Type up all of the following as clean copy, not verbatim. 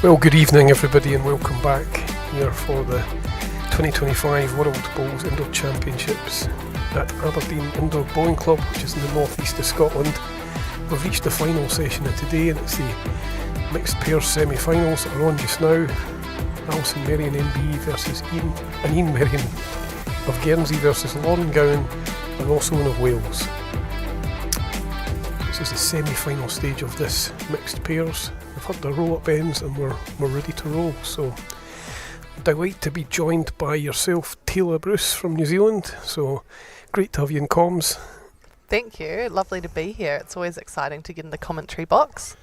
Well, good evening everybody and welcome back here for the 2025 World Bowls Indoor Championships at Aberdeen Indoor Bowling Club, which is in the northeast of Scotland. We've reached the final session of today and it's the mixed pairs semi-finals that are on just now. Alison Merrion MBE versus Ian Merrion of Guernsey versus Lauren Gowan and Rossone of Wales. This is the semi-final stage of this mixed pairs. We've had the roll-up ends and we're ready to roll. So delighted to be joined by yourself, Taylor Bruce from New Zealand. So great to have you in comms. Thank you. Lovely to be here. It's always exciting to get in the commentary box.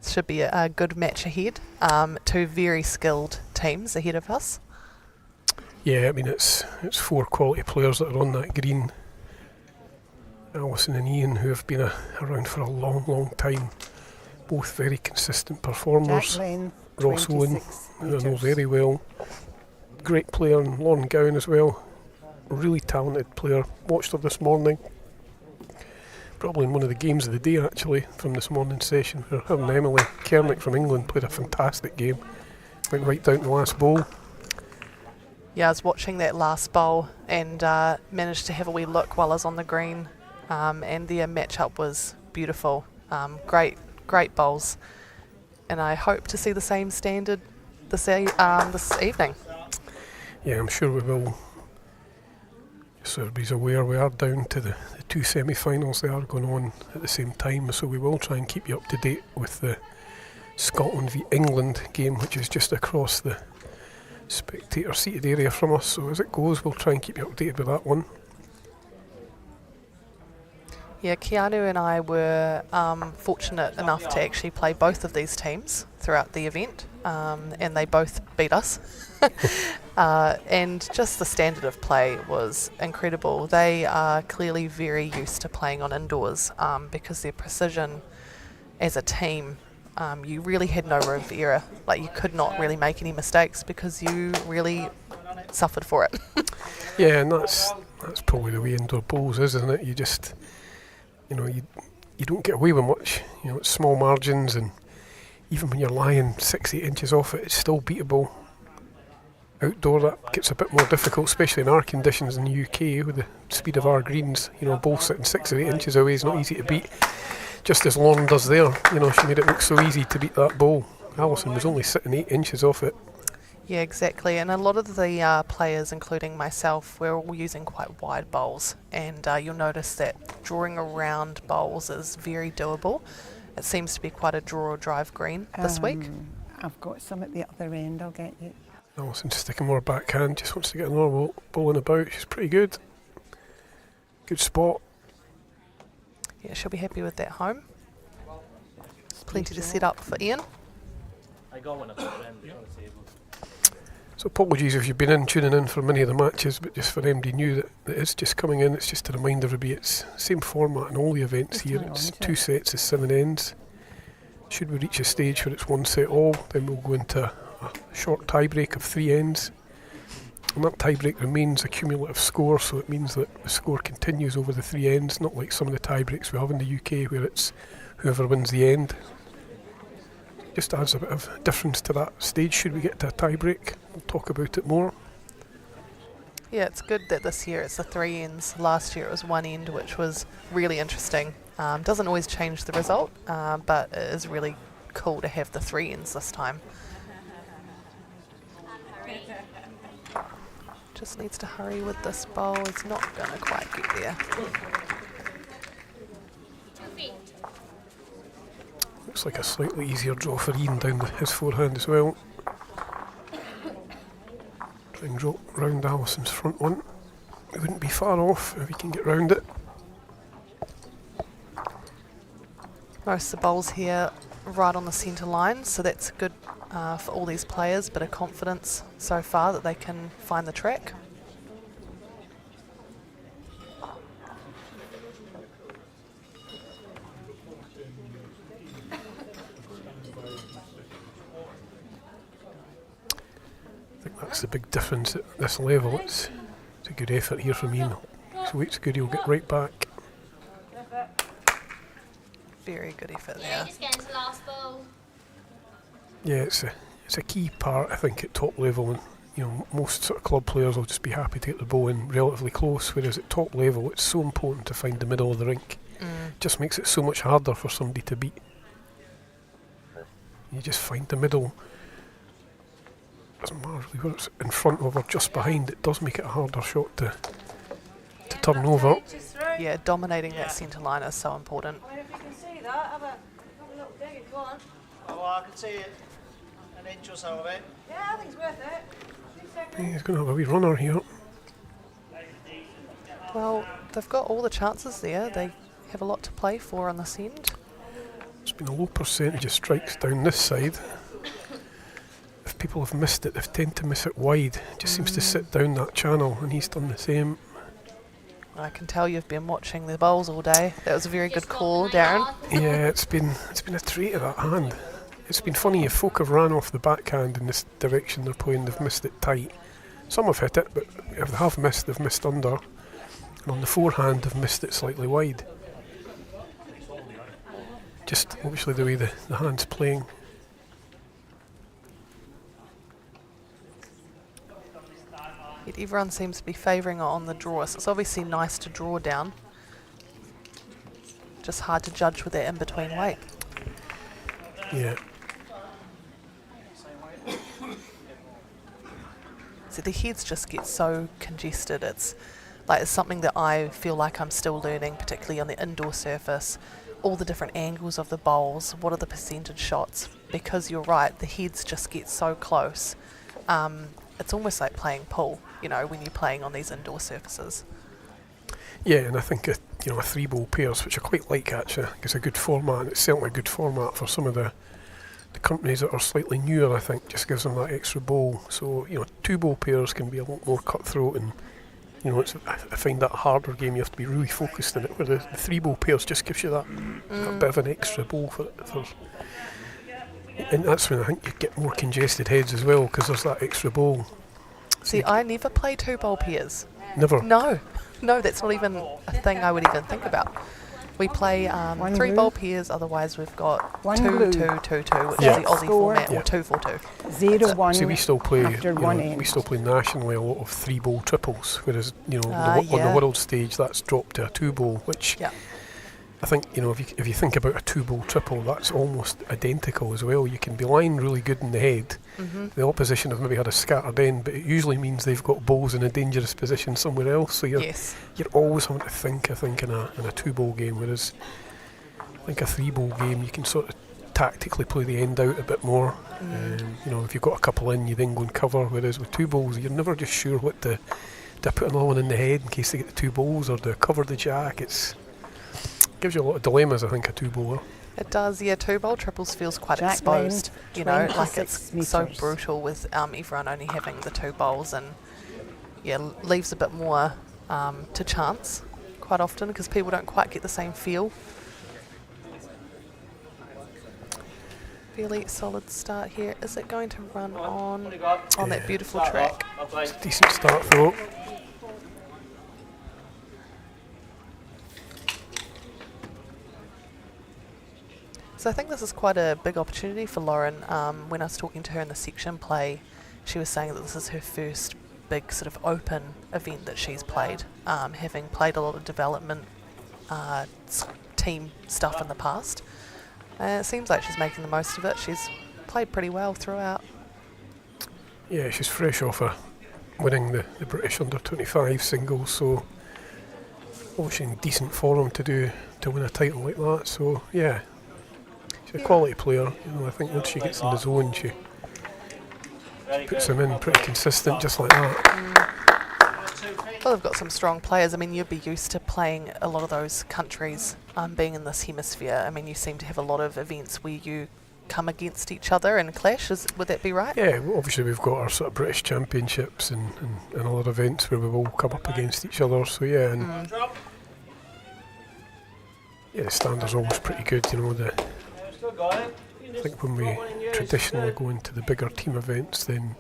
Should be a good match ahead. Two very skilled teams ahead of us. Yeah, I mean it's four quality players that are on that green. Alison and Ian, who have been around for a long time. Both very consistent performers. Rossone, who I know very well. Great player, and Lauren Gowan as well. Really talented player. Watched her this morning. Probably in one of the games of the day actually from this morning's session, where her and Emily Kernick from England played a fantastic game. Went right down to the last bowl. Yeah, I was watching that last bowl and managed to have a wee look while I was on the green. And their matchup was beautiful. Great bowls. And I hope to see the same standard this evening. Yeah, I'm sure we will. So everybody's aware we are down to the two semi-finals. They are going on at the same time, so we will try and keep you up to date with the Scotland v England game, which is just across the spectator seated area from us. So as it goes, we'll try and keep you updated with that one. Yeah, Keanu and I were fortunate enough to actually play both of these teams throughout the event, and they both beat us. And just the standard of play was incredible. They are clearly very used to playing on indoors because their precision as a team, you really had no room for error. Like, you could not really make any mistakes because you really suffered for it. Yeah, and that's probably the way indoor bowls is, isn't it? You don't get away with much. It's small margins, and even when you're lying 6-8 inches off it, it's still beatable. Outdoor, that gets a bit more difficult, especially in our conditions in the UK with the speed of our greens. Balls sitting 6 or 8 inches away is not easy to beat. Just as Lauren does there, she made it look so easy to beat that ball. Alison was only sitting 8 inches off it. Yeah, exactly. And a lot of the players, including myself, we're all using quite wide bowls. And you'll notice that drawing around bowls is very doable. It seems to be quite a draw or drive green this week. I've got some at the other end, I'll get you. Alison's sticking more backhand, just wants to get another ball in about. She's pretty good. Good spot. Yeah, she'll be happy with that home. Plenty to set up for Ian. I got one at the end on the table. So apologies if you've been tuning in for many of the matches, but just for MD New that it's just coming in, it's just to remind everybody it's the same format in all the events here. It's 2 sets of 7 ends. Should we reach a stage where it's 1 set all, then we'll go into a short tie break of 3 ends. And that tie break remains a cumulative score, so it means that the score continues over the 3 ends, not like some of the tie breaks we have in the UK where it's whoever wins the end. Just adds a bit of difference to that stage should we get to a tie break. We'll talk about it more. Yeah, it's good that this year it's the 3 ends. Last year it was 1 end, which was really interesting. Doesn't always change the result, but it is really cool to have the 3 ends this time. Just needs to hurry with this bowl. It's not going to quite get there. Looks like a slightly easier draw for Ian down his forehand as well. Try and drop round Alison's front one. It wouldn't be far off if he can get round it. Most of the bowls here right on the centre line, so that's good for all these players. Bit of confidence so far that they can find the track. I think that's the big difference at this level. It's a good effort here from Ian. So it's good, he'll get right back. Very good effort there. Just get into last ball. Yeah, it's a key part, I think, at top level. And most sort of club players will just be happy to get the ball in relatively close, whereas at top level, it's so important to find the middle of the rink. Just makes it so much harder for somebody to beat. You just find the middle. Doesn't matter really whether it's in front of or just behind. It does make it a harder shot to turn over. Yeah, dominating that centre line is so important. Well, if you can see that, have a little dig if you want. Oh, well, I can see it. An inch or so of it. Yeah, I think it's worth it. 2 seconds. He's going to have a wee runner here. Well, they've got all the chances there. They have a lot to play for on this end. There's been a low percentage of strikes down this side. If people have missed it, they tend to miss it wide. It just seems to sit down that channel, and he's done the same. I can tell you've been watching the bowls all day. That was a very good call, Darren. Yeah, it's been a trait of that hand. It's been funny, if folk have ran off the backhand in this direction they're playing, they've missed it tight. Some have hit it, but if they have missed, they've missed under. And on the forehand, they've missed it slightly wide. Just obviously the way the hand's playing. Yet everyone seems to be favouring it on the draw, so it's obviously nice to draw down. Just hard to judge with that in-between weight. Yeah. So the heads just get so congested. It's something that I feel like I'm still learning, particularly on the indoor surface. All the different angles of the bowls, what are the percentage shots? Because you're right, the heads just get so close. It's almost like playing pool, when you're playing on these indoor surfaces. Yeah, and I think a 3-ball pairs, which I quite like actually, is a good format. It's certainly a good format for some of the companies that are slightly newer. I think just gives them that extra bowl. So 2-ball pairs can be a lot more cutthroat, and I find that a harder game. You have to be really focused on it. Where the 3-ball pairs just gives you that bit of an extra bowl for. And that's when I think you get more congested heads as well, because there's that extra bowl. See, I never play 2-bowl pairs. Never. No, that's not even a thing I would even think about. We play 3-bowl pairs, otherwise we've got 2-2-2-2, which is the Aussie format, or 2-4-2. 0-1. See, we still play. After one end. We still play nationally a lot of 3-bowl triples, whereas on the world stage that's dropped to a 2-bowl, which. Yeah. I think, if you think about a 2-bowl triple, that's almost identical as well. You can be lying really good in the head. The opposition have maybe had a scattered end, but it usually means they've got bowls in a dangerous position somewhere else. So you're always having to think, I think, in a 2-bowl game, whereas I think a 3-bowl game, you can sort of tactically play the end out a bit more. If you've got a couple in, you then go and cover, whereas with 2 bowls, you're never just sure what to put another one in the head in case they get the 2 bowls, or to cover the jack. Gives you a lot of dilemmas, I think, a 2-bowler. It does, yeah. 2-bowl triples feels quite Jack exposed, lane, like it's meters. so brutal with everyone only having the 2 bowls, and leaves a bit more to chance quite often because people don't quite get the same feel. Fairly solid start here. Is it going to run on that beautiful track? It's a decent start though. So I think this is quite a big opportunity for Lauren. When I was talking to her in the section play, she was saying that this is her first big sort of open event that she's played, having played a lot of development team stuff in the past. It seems like she's making the most of it. She's played pretty well throughout. Yeah, she's fresh off winning the British under-25 singles, so obviously in decent form to win a title like that. So yeah. She's a quality player, I think once she gets in the zone, she puts them in pretty consistent, just like that. Well, they've got some strong players. I mean, you'd be used to playing a lot of those countries, being in this hemisphere. I mean, you seem to have a lot of events where you come against each other and clash. Would that be right? Yeah, well, obviously we've got our sort of British Championships and other events where we all come up against each other. So yeah, and the standard's always pretty good. I think when we traditionally go into the bigger team events, then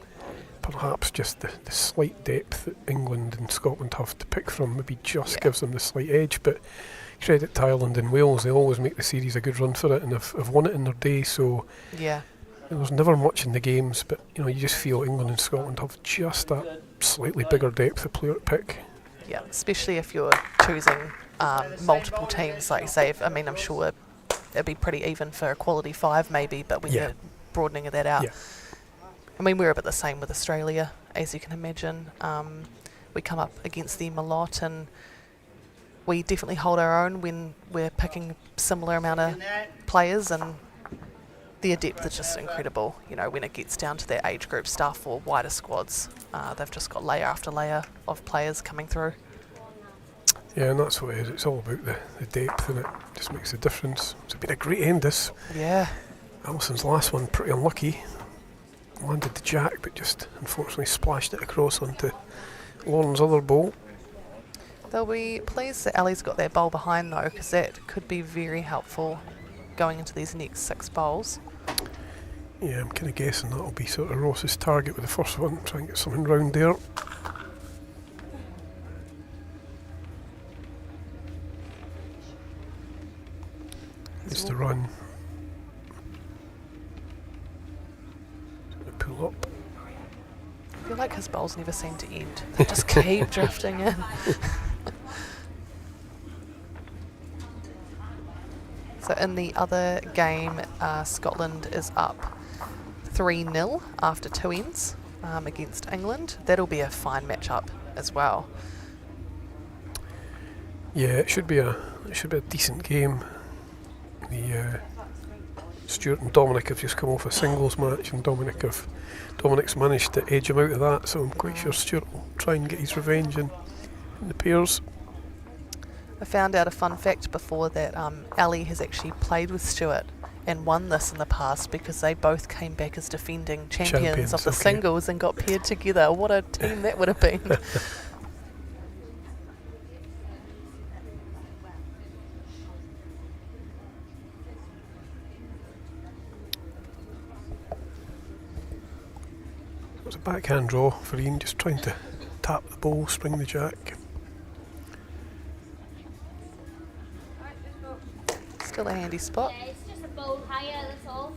perhaps just the slight depth that England and Scotland have to pick from maybe just gives them the slight edge. But credit to Ireland and Wales, they always make the series a good run for it, and have won it in their day. So There's never much in the games, but you know, you just feel England and Scotland have just that slightly bigger depth of player to pick. Yeah, especially if you're choosing multiple teams, like you say. I'm sure it'd be pretty even for a quality 5 maybe, but when you're broadening that out. Yeah. We're a bit the same with Australia, as you can imagine. We come up against them a lot, and we definitely hold our own when we're picking similar amount of players, and their depth is just incredible. You know, when it gets down to their age group stuff or wider squads, they've just got layer after layer of players coming through. Yeah, and that's what it is. It's all about the depth, and it just makes a difference. It's been a great end, this. Yeah. Alison's last one, pretty unlucky. Landed the jack, but just unfortunately splashed it across onto Lauren's other bowl. They'll be pleased that Ali's got that bowl behind, though, because that could be very helpful going into these next 6 bowls. Yeah, I'm kind of guessing that'll be sort of Ross's target with the first one. Try and get something round there. It's the run. Pull up. I feel like his bowls never seem to end. They just keep drifting in. So in the other game, Scotland is up 3-0 after 2 ends against England. That'll be a fine matchup as well. Yeah, it should be a decent game. Stuart and Dominic have just come off a singles match, and Dominic's managed to edge him out of that, so I'm quite sure Stuart will try and get his revenge in the pairs. I found out a fun fact before that Ali has actually played with Stuart and won this in the past, because they both came back as defending champions of the singles and got paired together. What a team that would have been. It's a backhand draw for Ian, just trying to tap the ball, spring the jack. Still a handy spot. Yeah, it's just a bowl higher, that's all.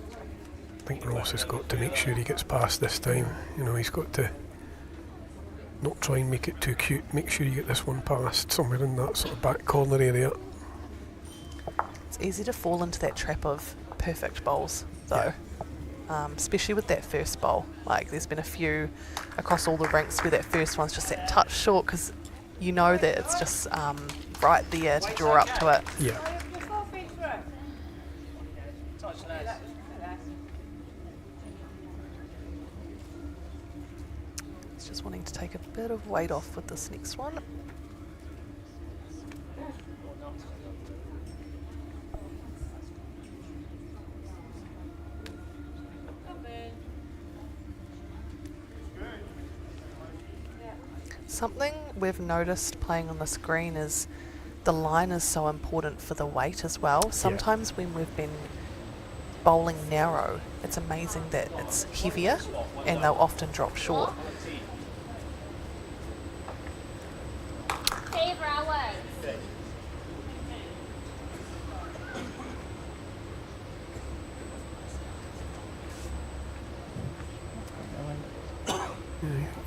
I think Ross has got to make sure he gets past this time. You know, he's got to not try and make it too cute. Make sure you get this one past somewhere in that sort of back corner area. It's easy to fall into that trap of perfect bowls, though. Especially with that first bowl. Like, there's been a few across all the ranks where that first one's just that touch short, because you know that it's just right there to draw up to it. Yeah. Touch less. It's just wanting to take a bit of weight off with this next one. Something we've noticed playing on this green is the line is so important for the weight as well. Sometimes when we've been bowling narrow, it's amazing that it's heavier and they'll often drop short. Favour hours.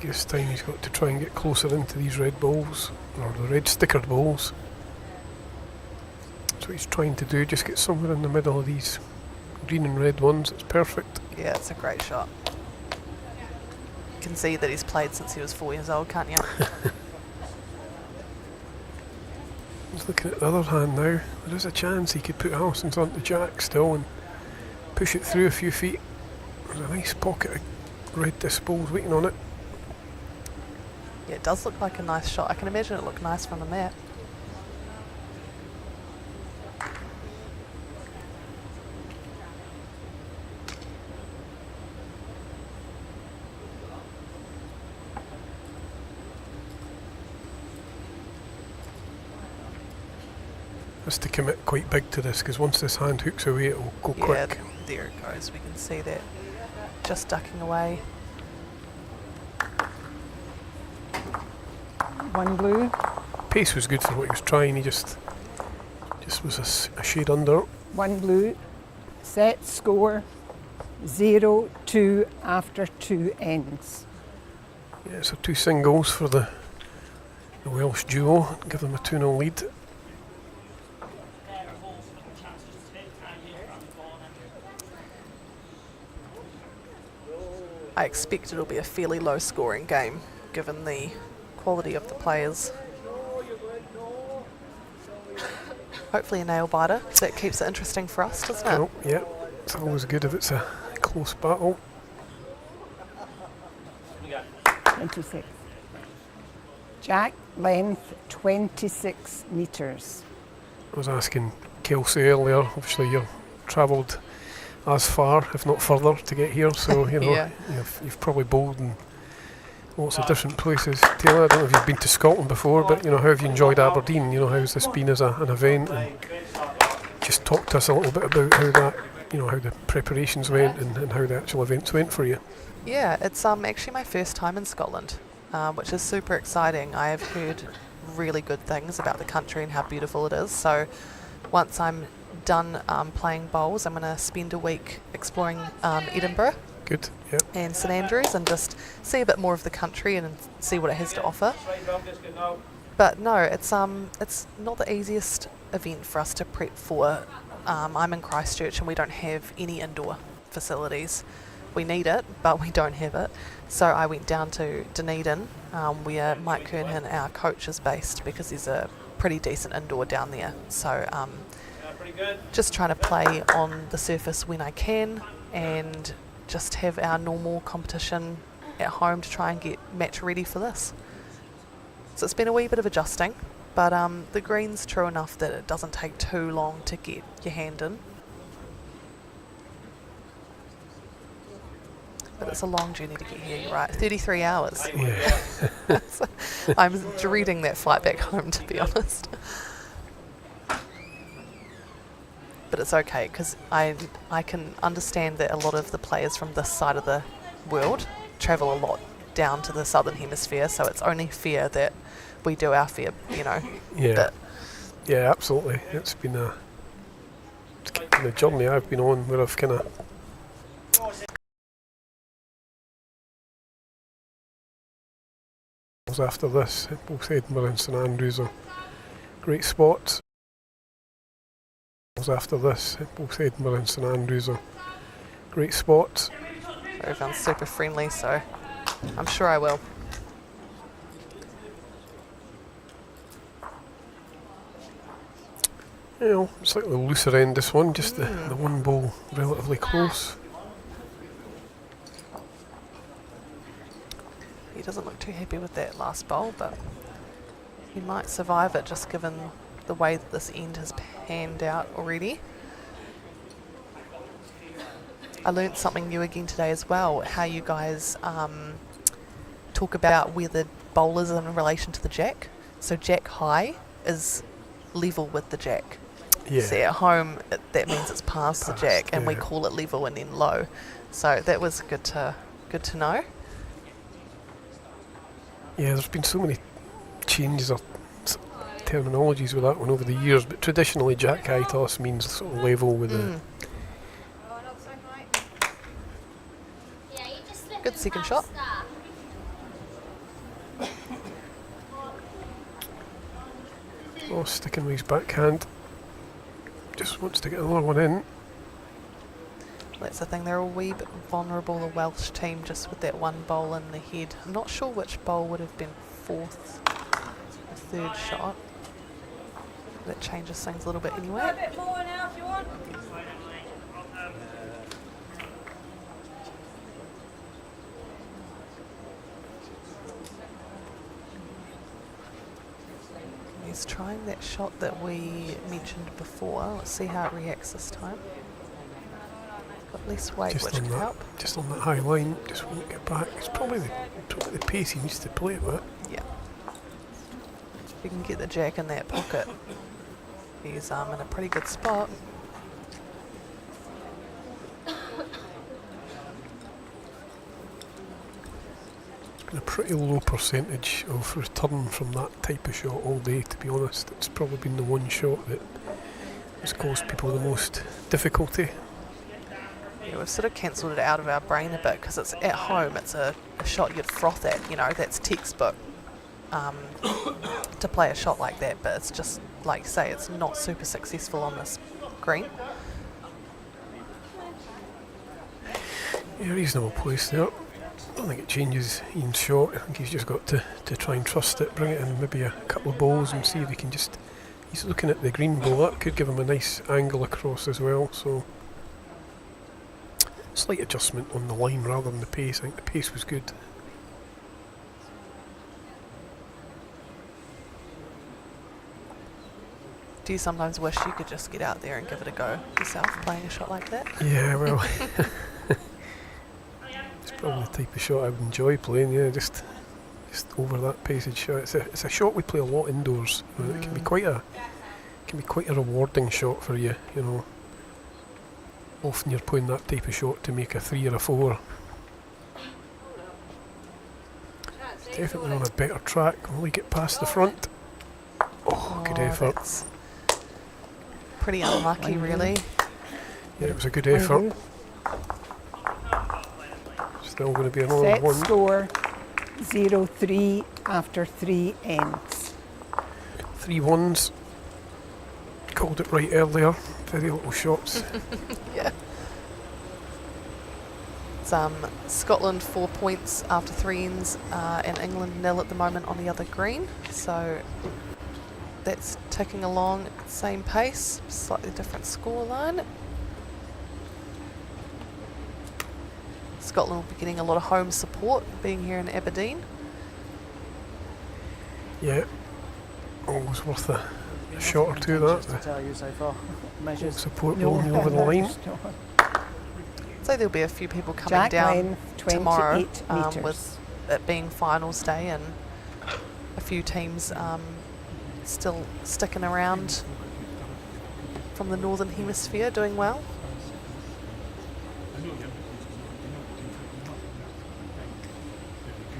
I guess time he's got to try and get closer into these red balls, or the red stickered balls. That's what he's trying to do, just get somewhere in the middle of these green and red ones. It's perfect. Yeah, it's a great shot. You can see that he's played since he was 4 years old, can't you? He's looking at the other hand now. There is a chance he could put Alison's on the jack still and push it through a few feet. There's a nice pocket of red disc balls waiting on it. Yeah, it does look like a nice shot. I can imagine it looked nice from the mat. Has to commit quite big to this, because once this hand hooks away, it will go quick. Yeah, there it goes. We can see that just ducking away. One blue. Pace was good for what he was trying. He just was a shade under. One blue. Set, score. 0-2 after 2 ends. Yeah, so 2 singles for the Welsh duo, give them a 2-0 lead. I expect it'll be a fairly low scoring game given the quality of the players. Hopefully a nail biter, so that keeps it interesting for us, doesn't it? Oh, yeah, it's always good if it's a close battle. 26. Jack, length 26 metres. I was asking Kelsey earlier, obviously you've travelled as far, if not further, to get here, so you know, Yeah. you've probably bowled in lots of different places. Taylor, I don't know if you've been to Scotland before, but you know, how have you enjoyed Aberdeen? You know, how's this been as an event? And just talk to us a little bit about how that, you know, how the preparations went and how the actual events went for you. Yeah, it's actually my first time in Scotland, which is super exciting. I have heard really good things about the country and how beautiful it is. So once I'm done playing bowls, I'm going to spend a week exploring Edinburgh Good, yeah. and St Andrews and just see a bit more of the country and see what it has to offer. But no, it's not the easiest event for us to prep for. I'm in Christchurch and we don't have any indoor facilities. We need it, but we don't have it. So I went down to Dunedin, where Mike Kernhan, our coach, is based, because there's a pretty decent indoor down there. So just trying to play on the surface when I can and just have our normal competition at home to try and get match ready for this. So it's been a wee bit of adjusting, but the green's true enough that it doesn't take too long to get your hand in. But it's a long journey to get here, you're right. 33 hours. Yeah. So I'm dreading that flight back home, to be honest. But it's okay, because I can understand that a lot of the players from this side of the world travel a lot down to the southern hemisphere, so it's only fair that we do our fair, you know, Yeah. bit. Yeah, absolutely. It's been a journey I've been on where I've kind of after this. Both Edinburgh and St Andrews are great spots. After this, both Edinburgh and St Andrews are great spots. Everyone's super friendly, so I'm sure I will. You know, it's like the looser end, this one, just the one ball relatively close. He doesn't look too happy with that last bowl, but he might survive it just given the way that this end has panned out already. I learnt something new again today as well, how you guys talk about where the bowl is in relation to the jack. So jack high is level with the jack. Yeah. So at home, that means it's past the jack, and we yeah. call it level and then low. So that was good to know. Yeah, there's been so many changes or terminologies with that one over the years, but traditionally jack high toss means sort of level with the... Good second shot. Oh, sticking with his backhand. Just wants to get another one in. That's the thing, they're a wee bit vulnerable, the Welsh team, just with that one bowl in the head. I'm not sure which bowl would have been fourth or third shot. That changes things a little bit anyway. A bit more now if you want. He's trying that shot that we mentioned before. Let's see how it reacts this time. Got less weight, Just which on can that, help. just on that high line, just won't get back. It's probably the pace he needs to play it with. Yeah. If you can get the jack in that pocket, he's in a pretty good spot. Been a pretty low percentage of return from that type of shot all day, to be honest. It's probably been the one shot that has caused people the most difficulty. Yeah, we've sort of cancelled it out of our brain a bit because it's at home. It's a shot you'd froth at, you know, that's textbook to play a shot like that. But it's just, like you say, it's not super successful on this green. Yeah, reasonable place there. I don't think it changes Ian's shot. I think he's just got to try and trust it, bring it in maybe a couple of balls and see if he can just... He's looking at the green ball. That could give him a nice angle across as well, so... Slight adjustment on the line rather than the pace. I think the pace was good. Do you sometimes wish you could just get out there and give it a go yourself, playing a shot like that? Yeah, well... it's probably the type of shot I would enjoy playing, yeah, just over that paced shot. It's a shot we play a lot indoors. You know, it can be quite a rewarding shot for you, you know. Often you're playing that type of shot to make a 3 or a 4. Definitely on a better track. Will he get past the front? Oh, good effort. That's pretty unlucky, really. Yeah, it was a good effort. Still going to be another Set one. score 0-3 after 3 ends. 3 ones. Called it right earlier. Very little shots. Yeah. It's Scotland 4 points after 3 ends, and England 0 at the moment on the other green. So that's ticking along at the same pace, slightly different scoreline. Scotland will be getting a lot of home support being here in Aberdeen. Yeah. Always worth a shot or two, that. To tell you so far. Measures. Support rolling over the line. So there'll be a few people coming Jack down length, 28 tomorrow metres. with it being finals day, and a few teams still sticking around from the Northern Hemisphere doing well.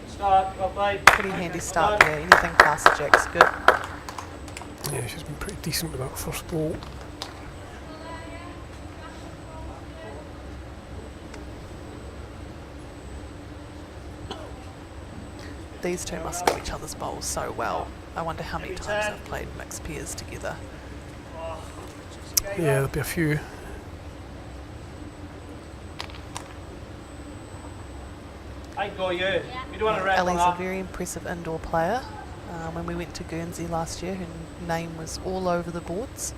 Start, well played. Pretty handy start there. Anything past the Jack's good. Yeah, she's been pretty decent with that first ball. These two must know each other's bowls so well. I wonder how many times they've played mixed pairs together. Yeah, there'll be a few. I go you. You don't want to wreck Ellie's on a very impressive indoor player. When we went to Guernsey last year, her name was all over the boards,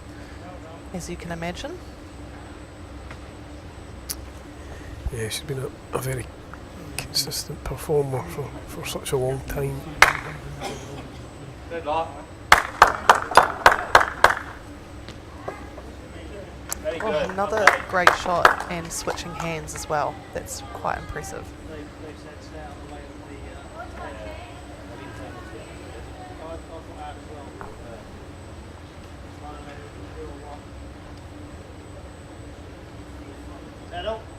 as you can imagine. Yeah, she's been a very consistent performer for such a long time. Good luck. Very Oh, good. another great shot and switching hands as well. That's quite impressive.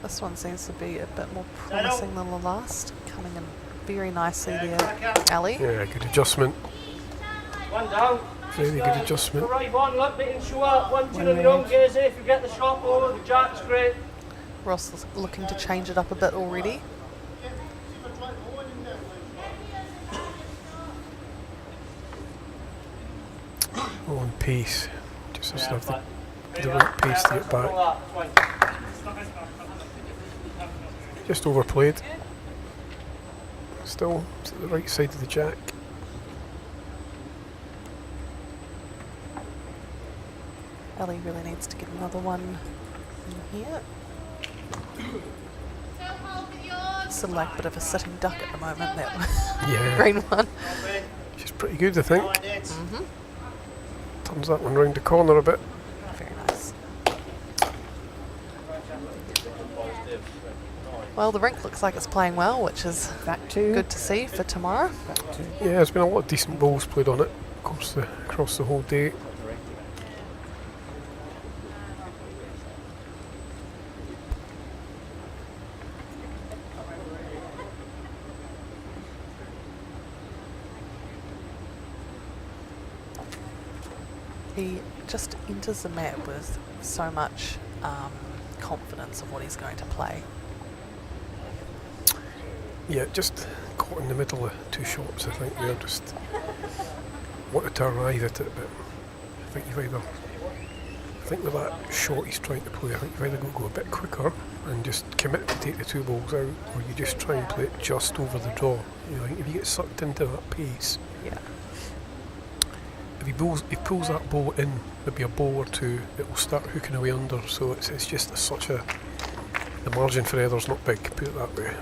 This one seems to be a bit more promising than the last. Coming in very nicely there, Ali. Yeah, good adjustment. One down. Very good adjustment. Right one, look, making sure 1, 2 on your own, Gazy. If you get the shot over, the Jack's great. Ross is looking to change it up a bit already. On pace. Just has to have the right pace to get back. Just overplayed. Still to the right side of the Jack. Ali really needs to get another one in here. Sort of like a bit of a sitting duck at the moment, that Yeah, green one. she's pretty good, I think. Mm-hmm. Turns that one round the corner a bit. Very nice. Well, the rink looks like it's playing well, which is That too. good to see for tomorrow. That too. Yeah, there's been a lot of decent balls played on it across the whole day. He just enters the mat with so much confidence of what he's going to play. Yeah, just caught in the middle of two shots, I think. They're just wanted to arrive at it, but I think with that shot he's trying to play, I think you've either got to go a bit quicker and just commit to take the two balls out, or you just try and play it just over the draw. You know, I think if you get sucked into that pace, Yeah. if he pulls that ball in, maybe a ball or two, it will start hooking away under. So it's just the margin for error's not big, put it that way.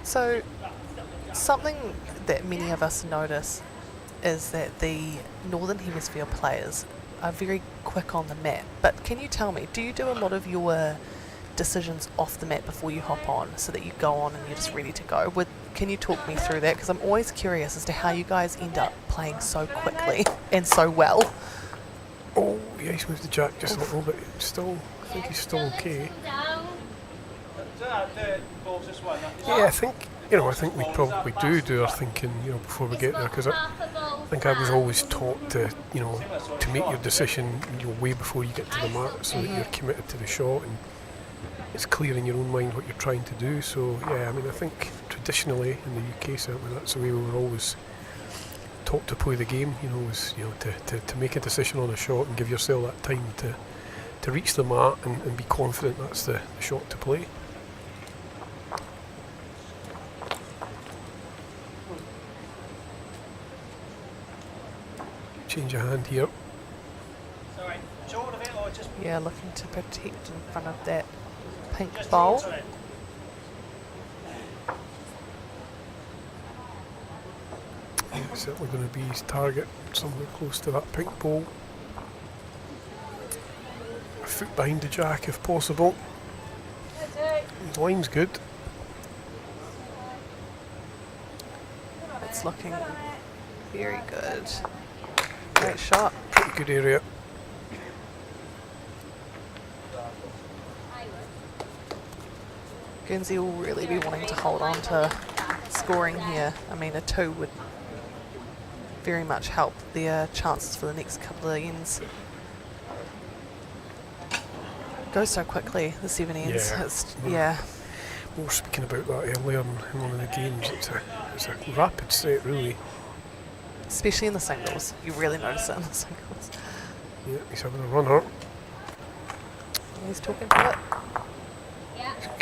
So, something that many of us notice is that the Northern Hemisphere players are very quick on the mat. But can you tell me, do you do a lot of your decisions off the mat before you hop on, so that you go on and you're just ready to go? Can you talk me through that? Because I'm always curious as to how you guys end up playing so quickly and so well. Oh, yeah, he's moved the jack just a little bit. Still, I think he's still okay. Down. Yeah, I think we probably do our thinking, before we get there, because I think I was always taught to make your decision, way before you get to the mat, so that you're committed to the shot and it's clear in your own mind what you're trying to do. So yeah, I mean, I think traditionally in the UK certainly that's the way we were always taught to play the game. Was to make a decision on a shot and give yourself that time to reach the mat and be confident that's the shot to play. Change of hand here. Yeah, looking to protect in front of that pink bowl. Certainly going to be his target, somewhere close to that pink bowl. A foot behind the jack if possible. His line's good. It's looking very good. Great shot. Pretty good area. Guernsey will really be wanting to hold on to scoring here. I mean, a 2 would very much help their chances for the next couple of ends. Goes so quickly, the 7 ends. Yeah. We were speaking about that earlier in one of the games. It's a rapid set, really. Especially in the singles. You really notice it in the singles. Yeah, he's having a runner. He's talking to it.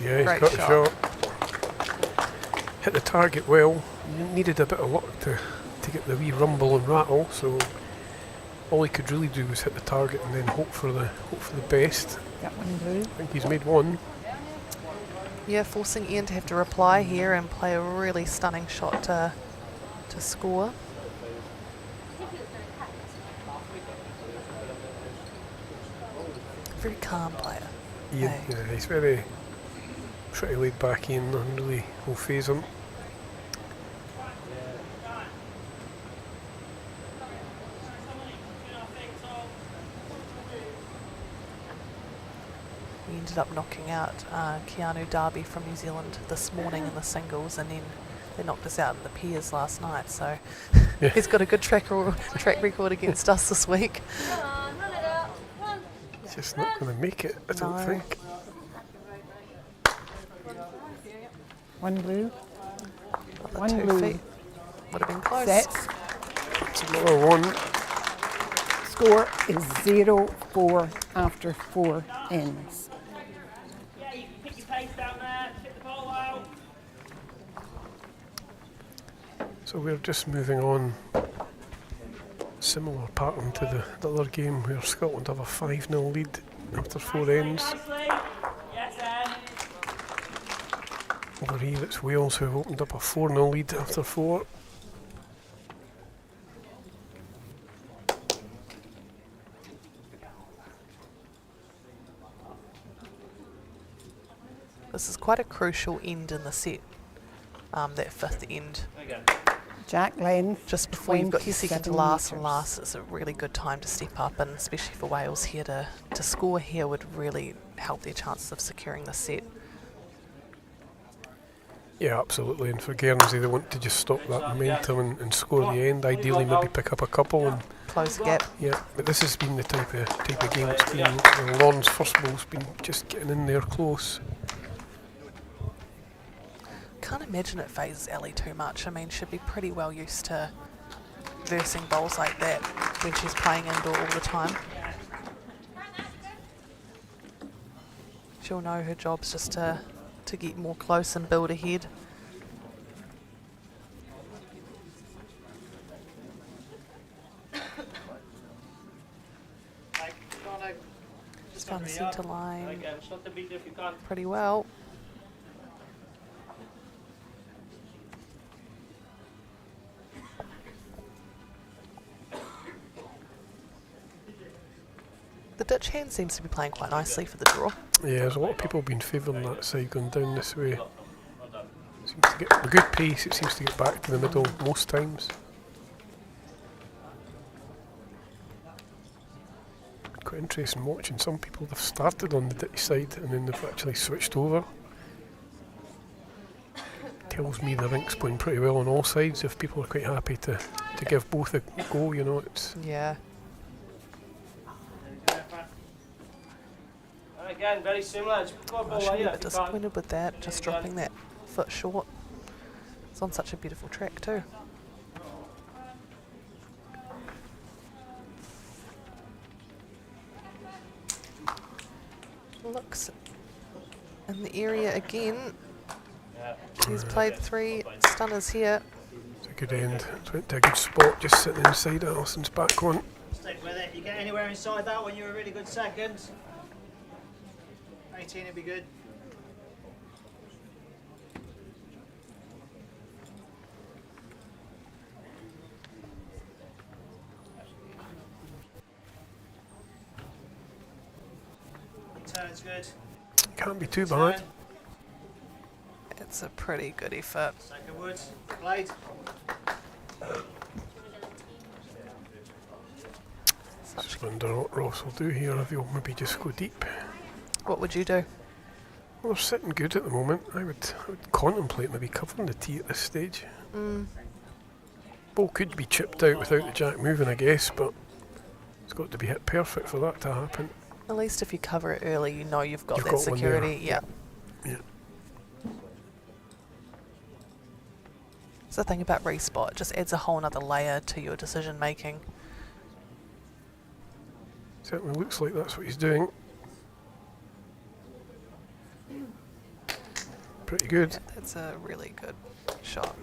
Yeah, he's Great got shot. the shot. Hit the target well. Needed a bit of luck to get the wee rumble and rattle, so all he could really do was hit the target and then hope for the best. Got one blue. I think he's made one. Yeah, forcing Ian to have to reply here and play a really stunning shot to score. Very calm player. Ian, Hey. yeah, he's very pretty laid back in, and really will phase him. He ended up knocking out Keanu Darby from New Zealand this morning in the singles, and then they knocked us out in the pairs last night, so Yeah. he's got a good track record against us this week. Come on, run it up. Run. He's just not going to make it, I don't No. think. One blue. The One 2 blue. feet would have been close. Sets. It's another one. Score is 0-4 after 4 ends. Yeah, you can pick your pace down there, hit the ball out. So we're just moving on. Similar pattern to the other game where Scotland have a 5-0 lead after 4 ends. Nicely. Yes, Ed. Over here it's Wales who have opened up a 4-0 lead after 4. This is quite a crucial end in the set, that 5th end. There you go. Jack length. Just before you've got your second to 27 last and metres. last, it's a really good time to step up, and especially for Wales here to score here would really help their chances of securing the set. Yeah, absolutely. And for Guernsey, they want to just stop that momentum and score the end. Ideally, maybe pick up a couple and close the gap. Yeah, but this has been the type of game it's been. Lon's first ball's been just getting in there close. Can't imagine it phases Ellie too much. I mean, she'd be pretty well used to versing bowls like that when she's playing indoor all the time. She'll know her job's just to get more close and build ahead. Just found the centre line pretty well. The ditch hand seems to be playing quite nicely for the draw. Yeah, there's a lot of people been favouring that side going down this way. Seems to get a good pace, it seems to get back to the middle most times. Quite interesting watching some people, they've started on the ditch side and then they've actually switched over. Tells me the rink's playing pretty well on all sides if people are quite happy to give both a go, you know. It's Yeah. Again, very similar. It's got a I ball should be here a bit disappointed with that, just dropping that foot short. It's on such a beautiful track too. Looks in the area again. He's played 3 stunners here. a good end. It went to a good spot, just sitting inside Alison's back one. Stick with it. You get anywhere inside that when you're a really good second. 18 would be good. Turn's good. Can't be too bad. Turn. It's a pretty good effort. Second wood. Played. Just wonder what Ross will do here, if he'll maybe just go deep. What would you do? Well, they're sitting good at the moment. I would contemplate maybe covering the tee at this stage. Ball could be chipped out without the jack moving, I guess, but it's got to be hit perfect for that to happen. At least if you cover it early, you know you've got You've that got one there. security. Yeah. Yeah. It's the thing about respot, it just adds a whole other layer to your decision making. Certainly looks like that's what he's doing. Pretty good. Yeah, that's a really good shot.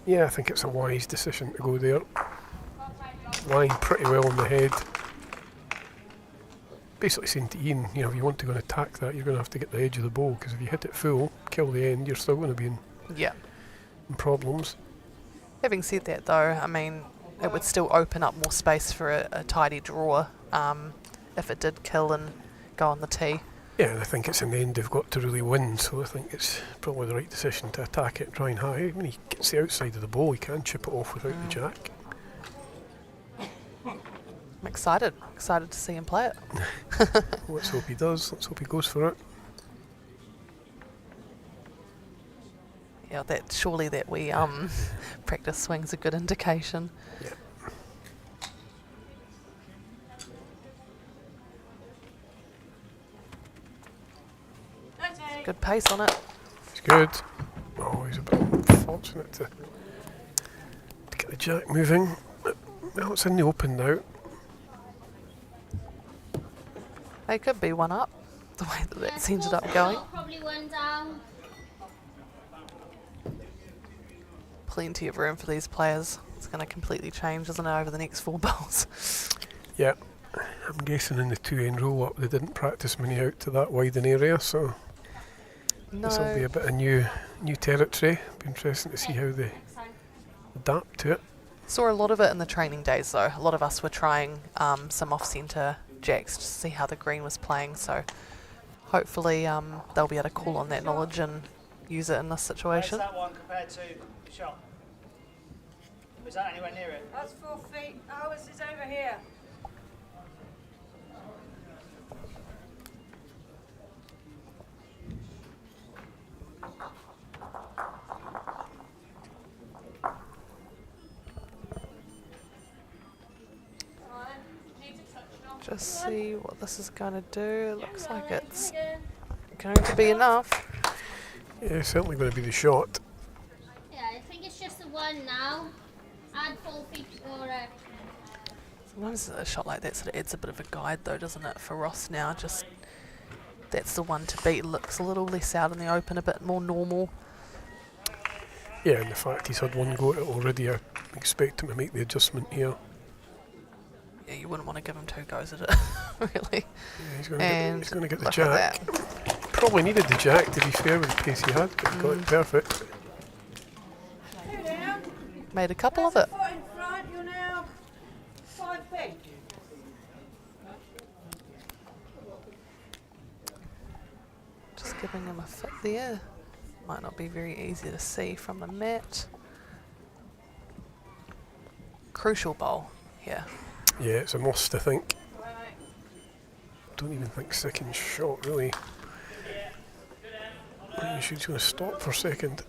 Yeah, I think it's a wise decision to go there. Lying pretty well on the head. Basically saying to Ian, you know, if you want to go and attack that, you're going to have to get the edge of the bow, because if you hit it full, kill the end, you're still going to be in Yeah. problems. Having said that though, I mean, it would still open up more space for a tidy draw if it did kill and go on the tee. Yeah, and I think it's an end they've got to really win, so I think it's probably the right decision to attack it, try and high. When he gets the outside of the ball, he can chip it off without the jack. I'm excited to see him play it. Let's hope he does, let's hope he goes for it. Yeah, that surely that we practice swing's a good indication. Yeah. Good pace on it. It's good. Oh, he's a bit fortunate to get the jack moving. Well, it's in the open now. They could be one up, the way that that's ended up going. Probably one down. Plenty of room for these players. It's going to completely change, isn't it, over the next 4 balls? Yeah, I'm guessing in the 2-end roll-up they didn't practice many out to that wide an area, so this will be No, a bit of new territory. Be interesting to see how they adapt to it. saw a lot of it in the training days though. A lot of us were trying some off-centre jacks to see how the green was playing, so hopefully they'll be able to call on that knowledge and use it in this Where's situation. that one compared to the shot? Was that anywhere near it? That's 4 feet. Ours is over here. Just see what this is going to do. Looks like it's going to be enough. Yeah, certainly going to be the shot. Yeah, I think it's just the one now. Add 4 feet or Sometimes a shot like that sort of adds a bit of a guide though, doesn't it, for Ross now? Just that's the one to beat. Looks a little less out in the open, a bit more normal. Yeah, and the fact he's had one go at it already, I expect him to make the adjustment here. Yeah, you wouldn't want to give him 2 goes at it, really. Yeah, he's going to get the look jack. at that. Probably needed the jack, to be fair, with the pace he had, but he got it perfect. Made a couple of it. Foot in front, you're now 5 feet. Just giving him a foot there. Might not be very easy to see from the mat. Crucial bowl here. Yeah, it's a must, I think. Don't even think second shot, really. I think she's going to stop for a second.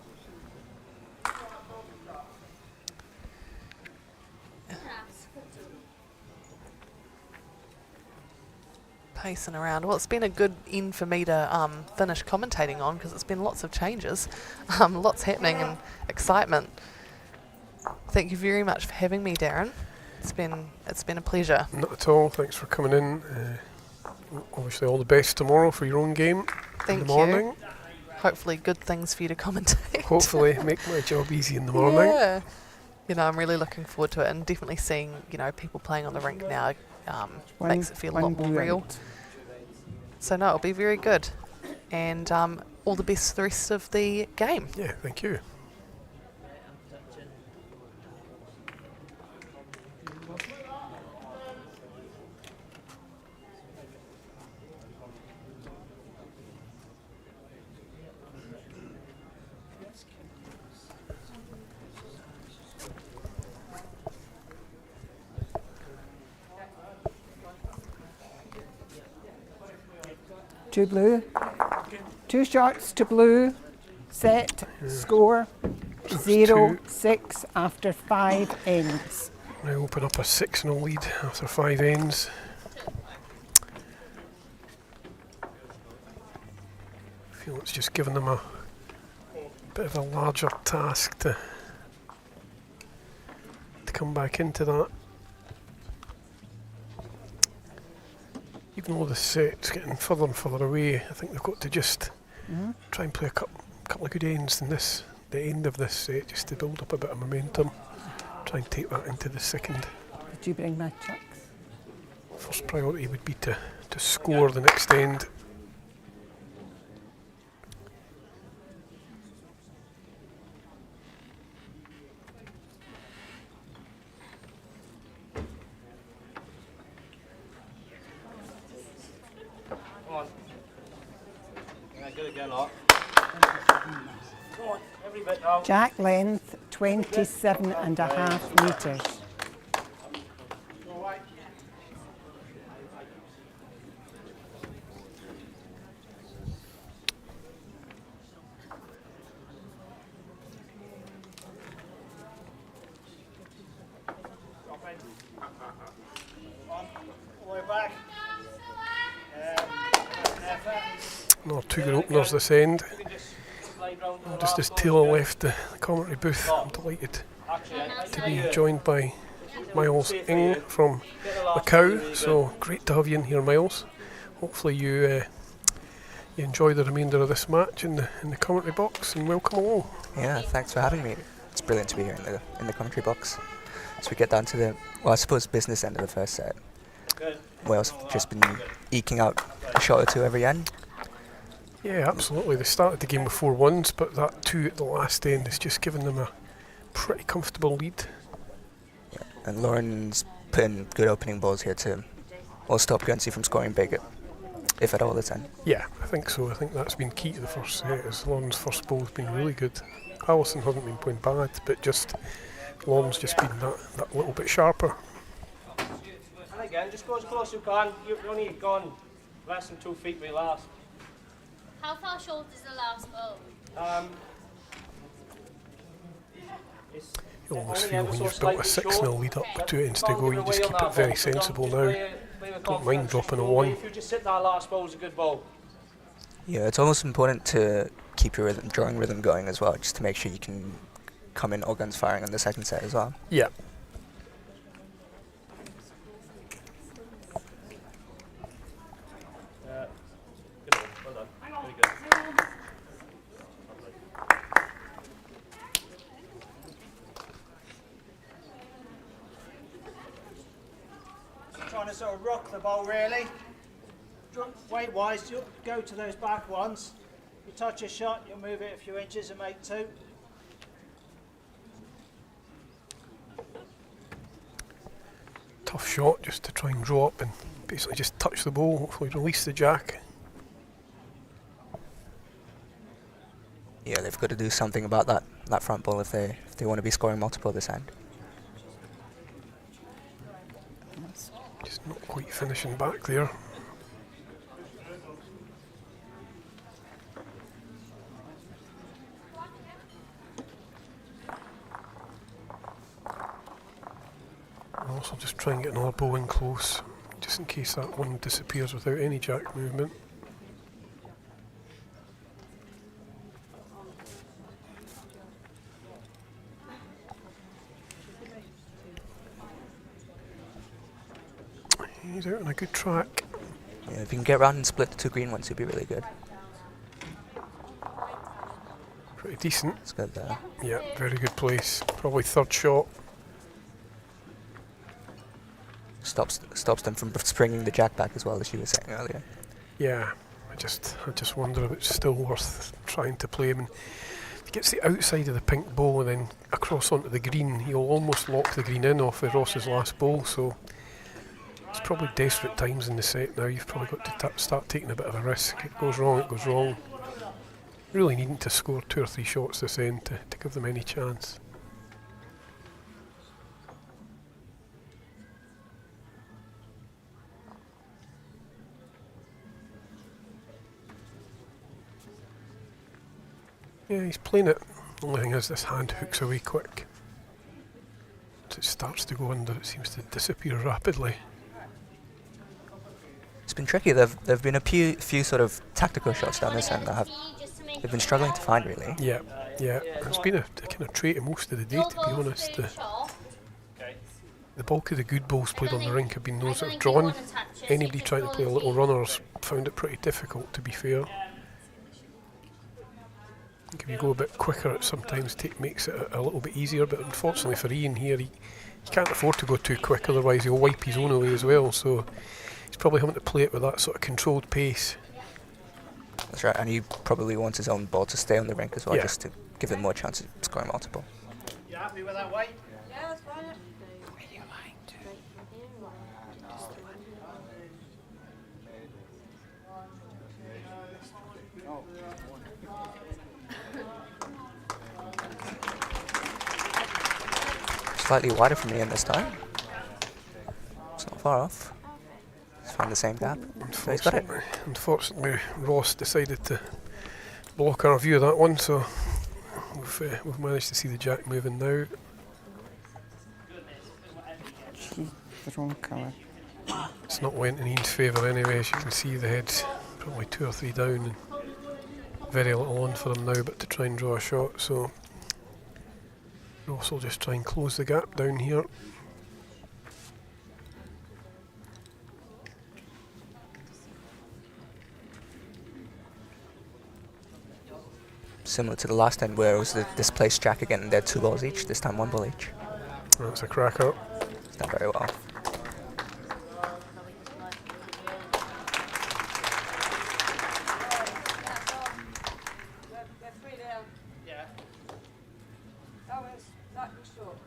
Pacing around. Well, it's been a good end for me to finish commentating on because it's been lots of changes, lots happening and excitement. Thank you very much for having me, Darren. It's been a pleasure. Not at all. Thanks for coming in. Obviously, all the best tomorrow for your own game in the morning. You. Hopefully, good things for you to commentate. Hopefully, make my job easy in the morning. Yeah. I'm really looking forward to it, and definitely seeing people playing on the rink now makes it feel a lot more real. So no, it'll be very good, and all the best for the rest of the game. Yeah, thank you. To blue. 2 shots to blue. Set. Score. 0-6 after 5 ends. Now open up a 6-0 lead after 5 ends. I feel it's just given them a bit of a larger task to come back into that. Even though the set's getting further and further away, I think they've got to just try and play a couple of good ends in the end of this set, just to build up a bit of momentum. Try and take that into the second. Did you bring my chucks? First priority would be to score the next end. Jack length 27.5 metres. No, 2 good openers this end. Just as Taylor left the commentary booth, I'm delighted to be joined by Miles Ng from Macau. So great to have you in here, Miles. Hopefully you enjoy the remainder of this match in the commentary box, and welcome along. Yeah, thanks for having me. It's brilliant to be here in the commentary box. So we get down to the, I suppose, business end of the first set. Wales have just been eking out a shot or 2 every end. Yeah, absolutely. They started the game with 4-1s, but that 2 at the last end has just given them a pretty comfortable lead. Yeah, and Lauren's putting good opening balls here to stop Guernsey from scoring big, if at all this end. Yeah, I think so. I think that's been key to the first set, as Lauren's first ball's been really good. Alison hasn't been playing bad, but just Lauren's just been that little bit sharper. And again, just go as close as you can. You've only gone less than 2 feet with your last. how far short is the last ball? You almost feel when you've built a 6-0 lead up with 2 ends to go, you just keep it very sensible now. Don't mind confidence. dropping a Rory. 1. If you just sit there, last ball's a good ball. Yeah, it's almost important to keep your drawing rhythm going as well, just to make sure you can come in all guns firing on the second set as well. Yeah. Good ball. Well done. Very good. Trying to sort of rock the ball really. Weight wise, you'll go to those back ones. You touch a shot, you'll move it a few inches and make 2. Tough shot just to try and draw up and basically just touch the ball, hopefully release the jack. Yeah, they've got to do something about that front ball if they want to be scoring multiple this end. Just not quite finishing back there. Also just try and get another ball in close, just in case that one disappears without any jack movement. He's out on a good track. Yeah, if you can get around and split the 2 green ones, it'd be really good. Pretty decent. It's good there. Yeah, very good place. Probably third shot. Stops them from springing the jack back as well, as you were saying earlier. Yeah, I just wonder if it's still worth trying to play him. And if he gets the outside of the pink ball and then across onto the green, he'll almost lock the green in off of Ross's last ball. So it's probably desperate times in the set now. You've probably got to start taking a bit of a risk. It goes wrong, it goes wrong. Really needing to score 2 or 3 shots this end to give them any chance. Yeah, he's playing it. Only thing is this hand hooks away quick. Once it starts to go under, it seems to disappear rapidly. It's been tricky. There've been a few sort of tactical shots down this end that they've been struggling to find really. Yeah. It's been a kind of trait of most of the day, to be honest. The bulk of the good balls played on the rink have been those that have drawn. Anybody trying to play a little runner's found it pretty difficult, to be fair. I think if you go a bit quicker, it sometimes makes it a little bit easier, but unfortunately for Ian here, he can't afford to go too quick, otherwise he'll wipe his own away as well, so he's probably having to play it with that sort of controlled pace. That's right, and he probably wants his own ball to stay on the rink as well, Yeah. just to give him more chance of scoring multiple. You happy with that weight? Yeah, that's fine. Slightly wider from the end this time. It's not far off. He's found the same gap. So he's got it. Unfortunately, Ross decided to block our view of that one, so we've managed to see the jack moving now. The wrong colour. It's not went in Ian's favour anyway. As you can see, the head's probably 2 or 3 down, and very little on for him now but to try and draw a shot, so Ross will just try and close the gap down here. Similar to the last end where it was the displaced jack again and they're 2 balls each, this time 1 ball each. That's a cracker. It's done very well. They're 3 down. Yeah. Oh, it's slightly short.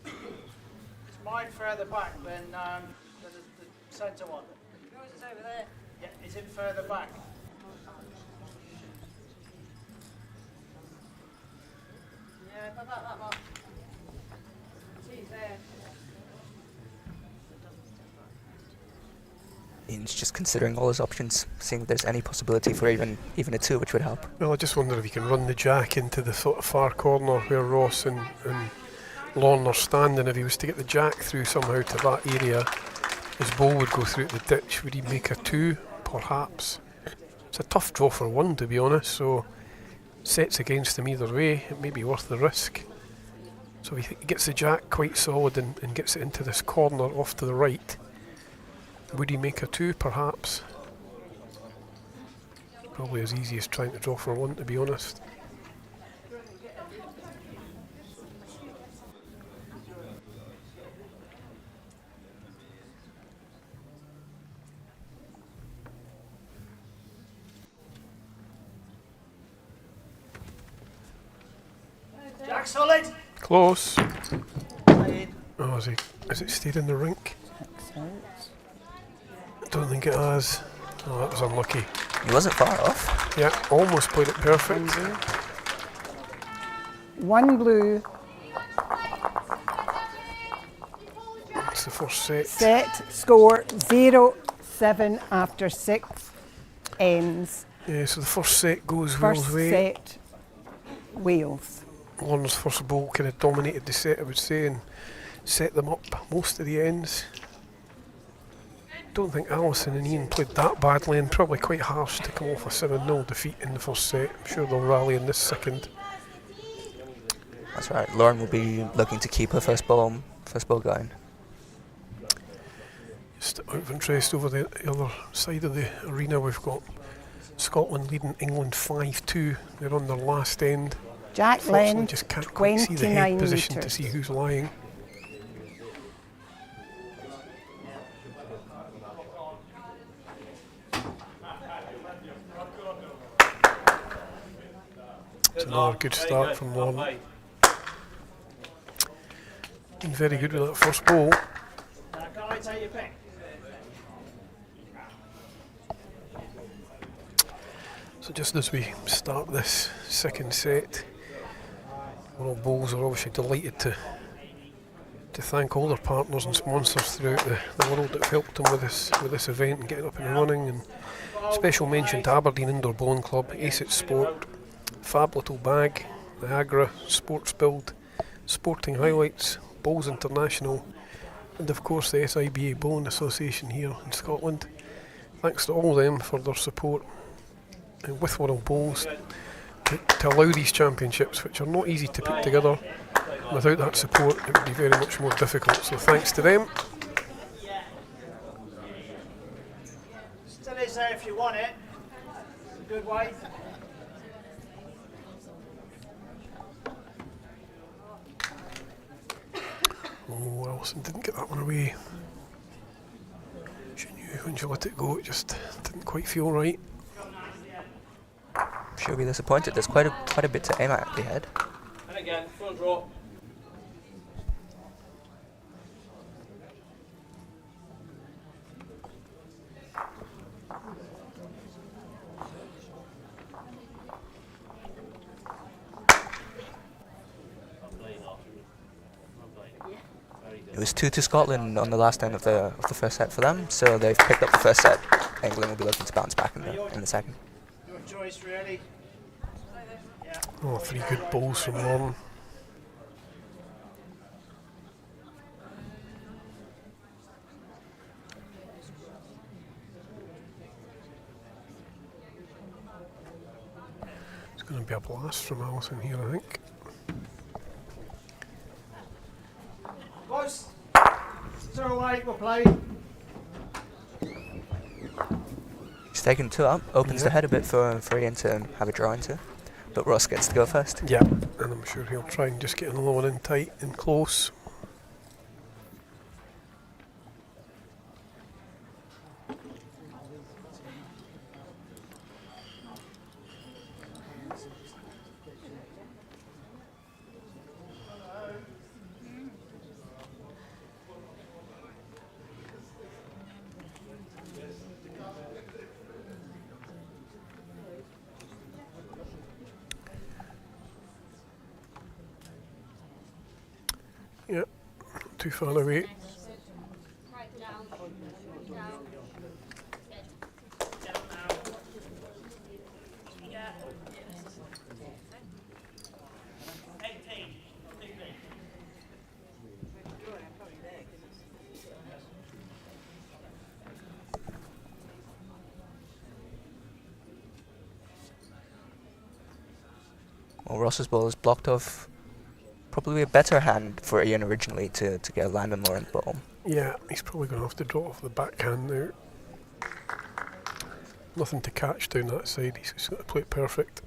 Is mine further back than the centre one? Yours is over there. Yeah, is it further back? Yeah, about that much. She's there. Ian's just considering all his options, seeing if there's any possibility for even a 2, which would help. Well, I just wonder if he can run the jack into the sort of far corner where Ross and Lorne are standing. If he was to get the jack through somehow to that area, his ball would go through the ditch. Would he make a 2? Perhaps. It's a tough draw for 1, to be honest, so sets against him either way. It may be worth the risk. So he gets the jack quite solid and gets it into this corner off to the right. Would he make a 2? Perhaps. Probably as easy as trying to draw for 1, to be honest. Jack solid. Close. Play in. Oh, has it stayed in the rink? Excellent. Don't think it has. Oh, that was unlucky. He wasn't far off. Yeah, almost played it perfect. One blue. It's the first set. Set. Score 0-7 after 6 ends. Yeah, so the first set goes First Wales' way. set, Wales. Lorna's first ball kind of dominated the set, I would say, and set them up most of the ends. Don't think Alison and Ian played that badly, and probably quite harsh to come off a 7-0 defeat in the first set. I'm sure they'll rally in this second. That's right. Lauren will be looking to keep her first ball going. Just out of interest, over the other side of the arena, we've got Scotland leading England 5-2. They're on their last end. Jack Unfortunately, Len, just can't quite see the head 29 position to metres. see who's lying. It's another good start from Lauren. Been very good with that first ball. Can I take your pick? So just as we start this second set, World Bowls are obviously delighted to thank all their partners and sponsors throughout the world that have helped them with this event and getting up and running. And special mention to Aberdeen Indoor Bowling Club, ACIT Sport, Fab Little Bag, Niagara, Sports Build, Sporting Highlights, Bowls International, and of course the SIBA Bowling Association here in Scotland. Thanks to all of them for their support with World Bowls to allow these championships, which are not easy to put together. Without that support, it would be very much more difficult. So thanks to them. Still is there if you want it. It's a good way. Oh, Wilson didn't get that one away. She knew when she let it go, it just didn't quite feel right. She'll be disappointed. There's quite a bit to aim at the head. And again, front row. It was 2 to Scotland on the last end of the first set for them, so they've picked up the first set. England will be looking to bounce back in the second. Your choice, really. Oh, 3 good balls from Lauren. It's going to be a blast from Alison here, I think. Boys, it's all right, we'll play. He's taken 2 up, opens the Yeah. head a bit for Ian to have a draw into, but Ross gets to go first. Yeah, and I'm sure he'll try and just get another one in tight and close. Yeah, not too far away. Right down. Down. Well, Ross's ball is blocked off. Probably a better hand for Ian originally to get a land on Lauren's ball. Yeah, he's probably going to have to draw off the backhand now. Nothing to catch down that side, he's just got to play it perfect.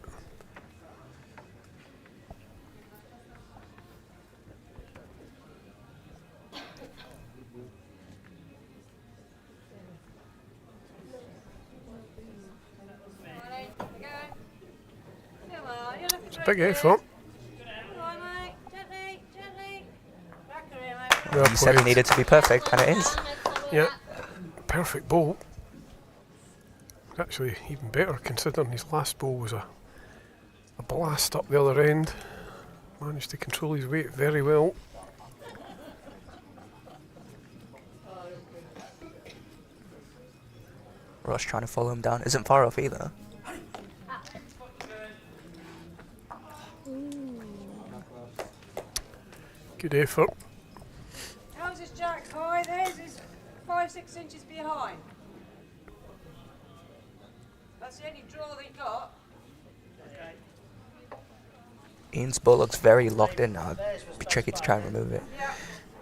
It's a big effort. Well You said it played. needed to be perfect, and it is. Yeah, perfect ball. Actually, even better considering his last ball was a blast up the other end. Managed to control his weight very well. Ross trying to follow him down. Isn't far off either. Good effort. How's his jack high? There's his 5-6 inches behind. That's the only draw they got. Ian's ball looks very locked in now. It'd be tricky to try and remove it.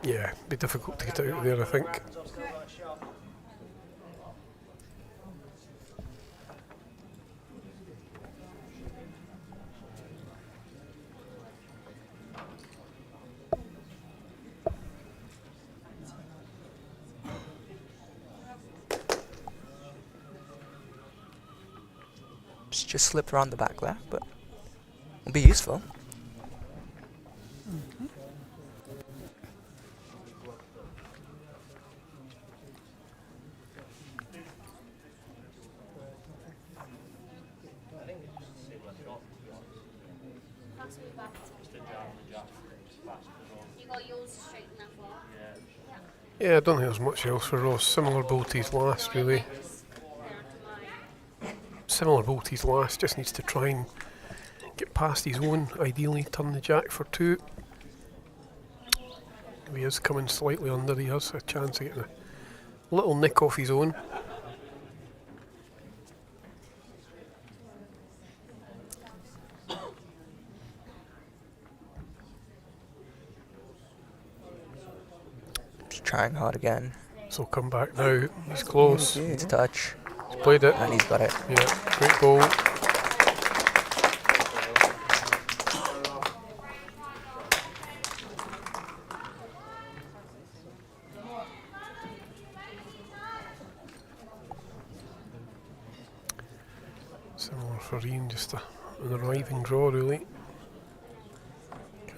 Yeah, be difficult to get out of there, I think. Just slipped around the back left, but will be useful. You got yours straight in that floor. Yeah, I don't think there's much else for Ross. Similar ball to his last, really. Similar ball to his last, just needs to try and get past his own, ideally turn the jack for two. If he is coming slightly under, he has a chance of getting a little nick off his own. Just trying hard again. So come back now, he's close, Needs a touch, he's played it. and he's got it. Yeah, great ball. Similar for Ian, just an arriving draw really.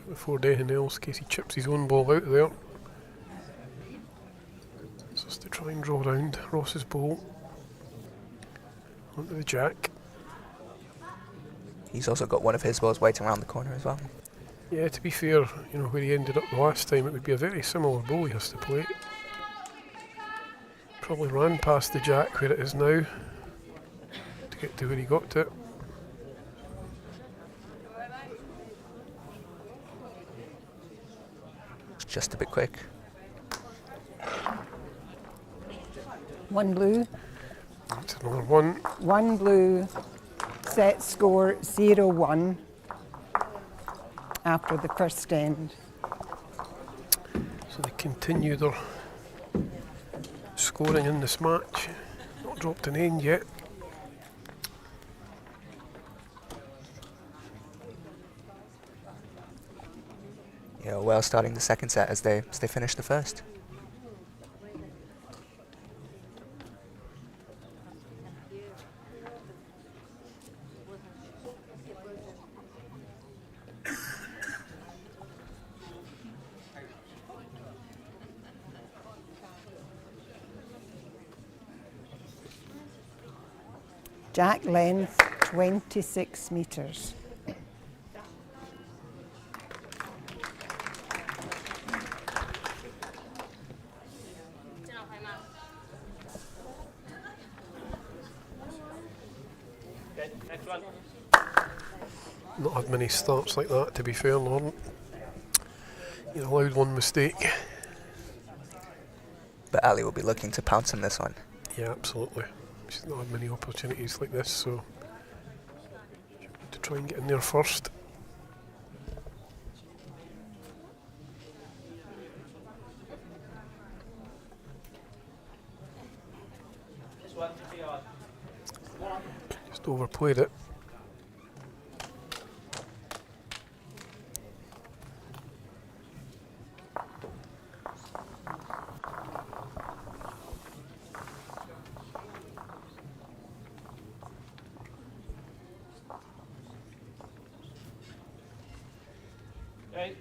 Before anything else, in case he chips his own ball out of there. So it's to try and draw round Ross's ball onto the jack. He's also got one of his balls waiting around the corner as well. Yeah, to be fair, you know, where he ended up the last time, it would be a very similar ball he has to play. Probably ran past the jack where it is now to get to where he got to it. It's just a bit quick. One blue. It's another one. One blue. Set score 0-1 after the first end. So they continue their scoring in this match. Not dropped an end yet. Yeah, well starting the second set as they finish the first. Jack length 26 metres. Okay, next one. Not had many starts like that, to be fair, Lauren. You allowed one mistake. But Ali will be looking to pounce on this one. Yeah, absolutely. She's not had many opportunities like this, so to try and get in there first. overplayed it. Right.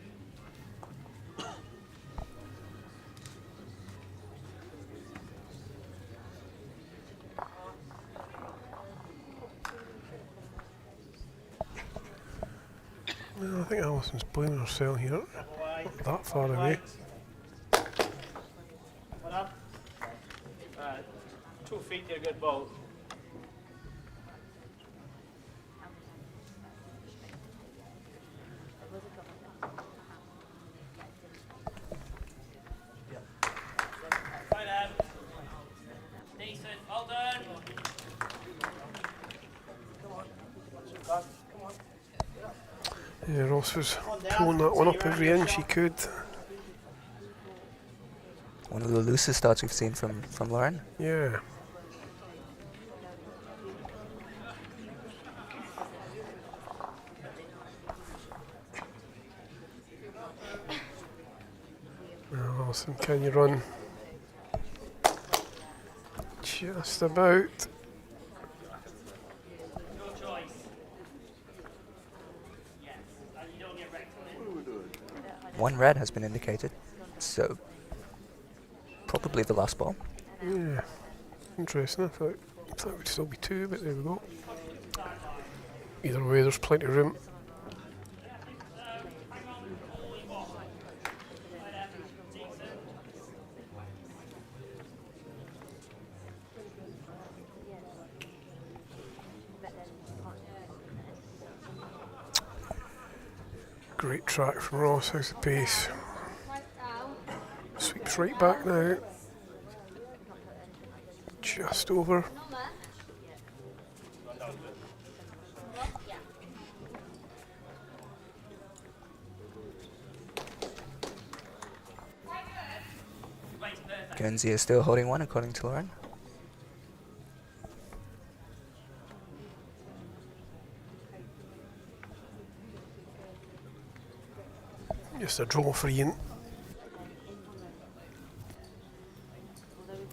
Well, I think Alison's blaming herself here. Away. Not that far away. Well done. 2 feet, they're a good ball. Right, Em. Decent, well done. Yeah, Ross was pulling that one up every inch he could. One of the loosest starts we've seen from Lauren. Yeah. Well, Alison, can you run? Just about. Your choice. Yes, you don't get wrecked on it. One red has been indicated, so probably the last ball. Yeah. Interesting. I thought it would still be 2, but there we go. Either way, there's plenty of room. Great track from Ross, how's the pace? Right down. Sweeps right back now. Just over. Number. Yeah. Guernsey is still holding one according to Lauren. Just a draw for Ian.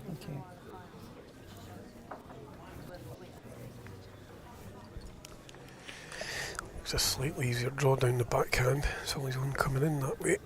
Thank you. It's a slightly easier draw down the backhand. It's always one coming in that way.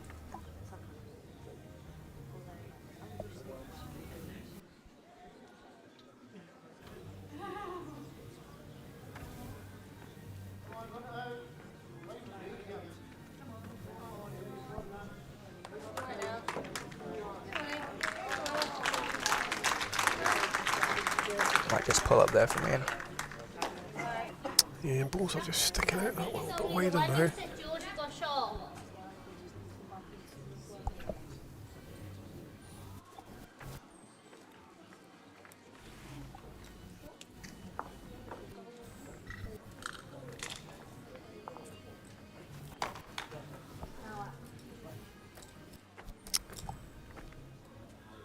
Might just pull up there from Ian. Yeah, balls are just sticking out that little bit So wider why now. does St George go short?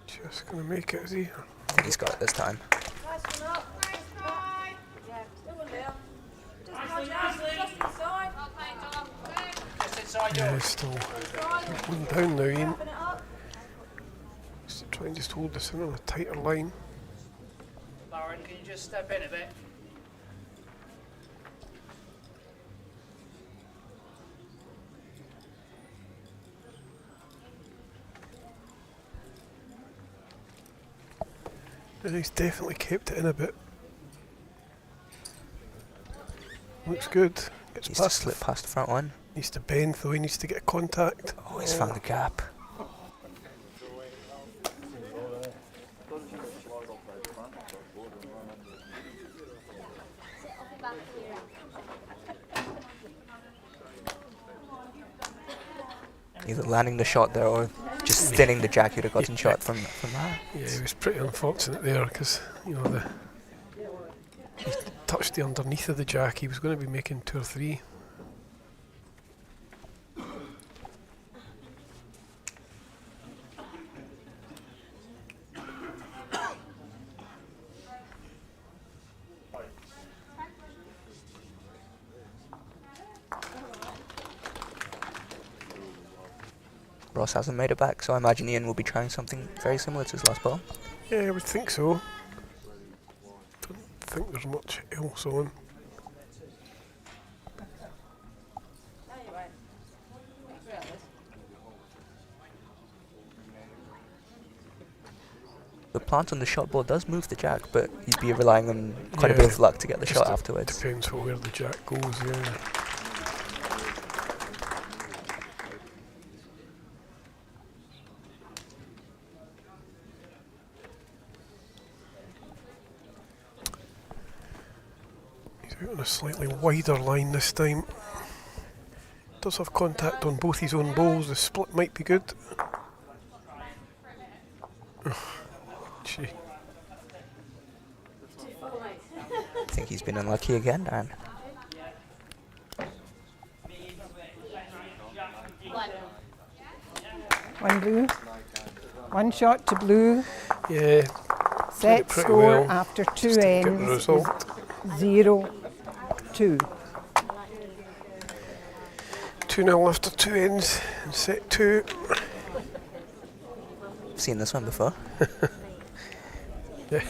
Just gonna make it, is he? I think he's got it this time. Nice one up. Nice try. Yeah, still in there. Just nudge out, just inside. Just inside Yeah, yours. still one down now, Ian. Wrapping it up. Just try and just hold this in on a tighter line. Lauren, can you just step in a bit? And he's definitely kept it in a bit. Looks good. Gets Needs to past slip past the front one. Needs to bend though, he needs to get contact. Oh, he's found the gap. Either landing the shot there or just thinning the jack you'd have gotten shot from that. Yeah, he was pretty unfortunate there because, you know, he touched the underneath of the jack. He was going to be making 2 or 3. Ross hasn't made it back, so I imagine Ian will be trying something very similar to his last ball. Yeah, I would think so. Don't think there's much else on. The plant on the shot ball does move the jack, but he'd be relying on quite a bit of luck to get the shot afterwards. Depends where the jack goes, yeah. He's out on a slightly wider line this time. Does have contact on both his own balls. The split might be good. Gee. I think he's been unlucky again, Dan. One blue. One shot to blue. Yeah. Set pretty score well, after two just to get the ends is result. 0-2. 2-0 after 2 ends in set 2. Seen this one before. Yeah.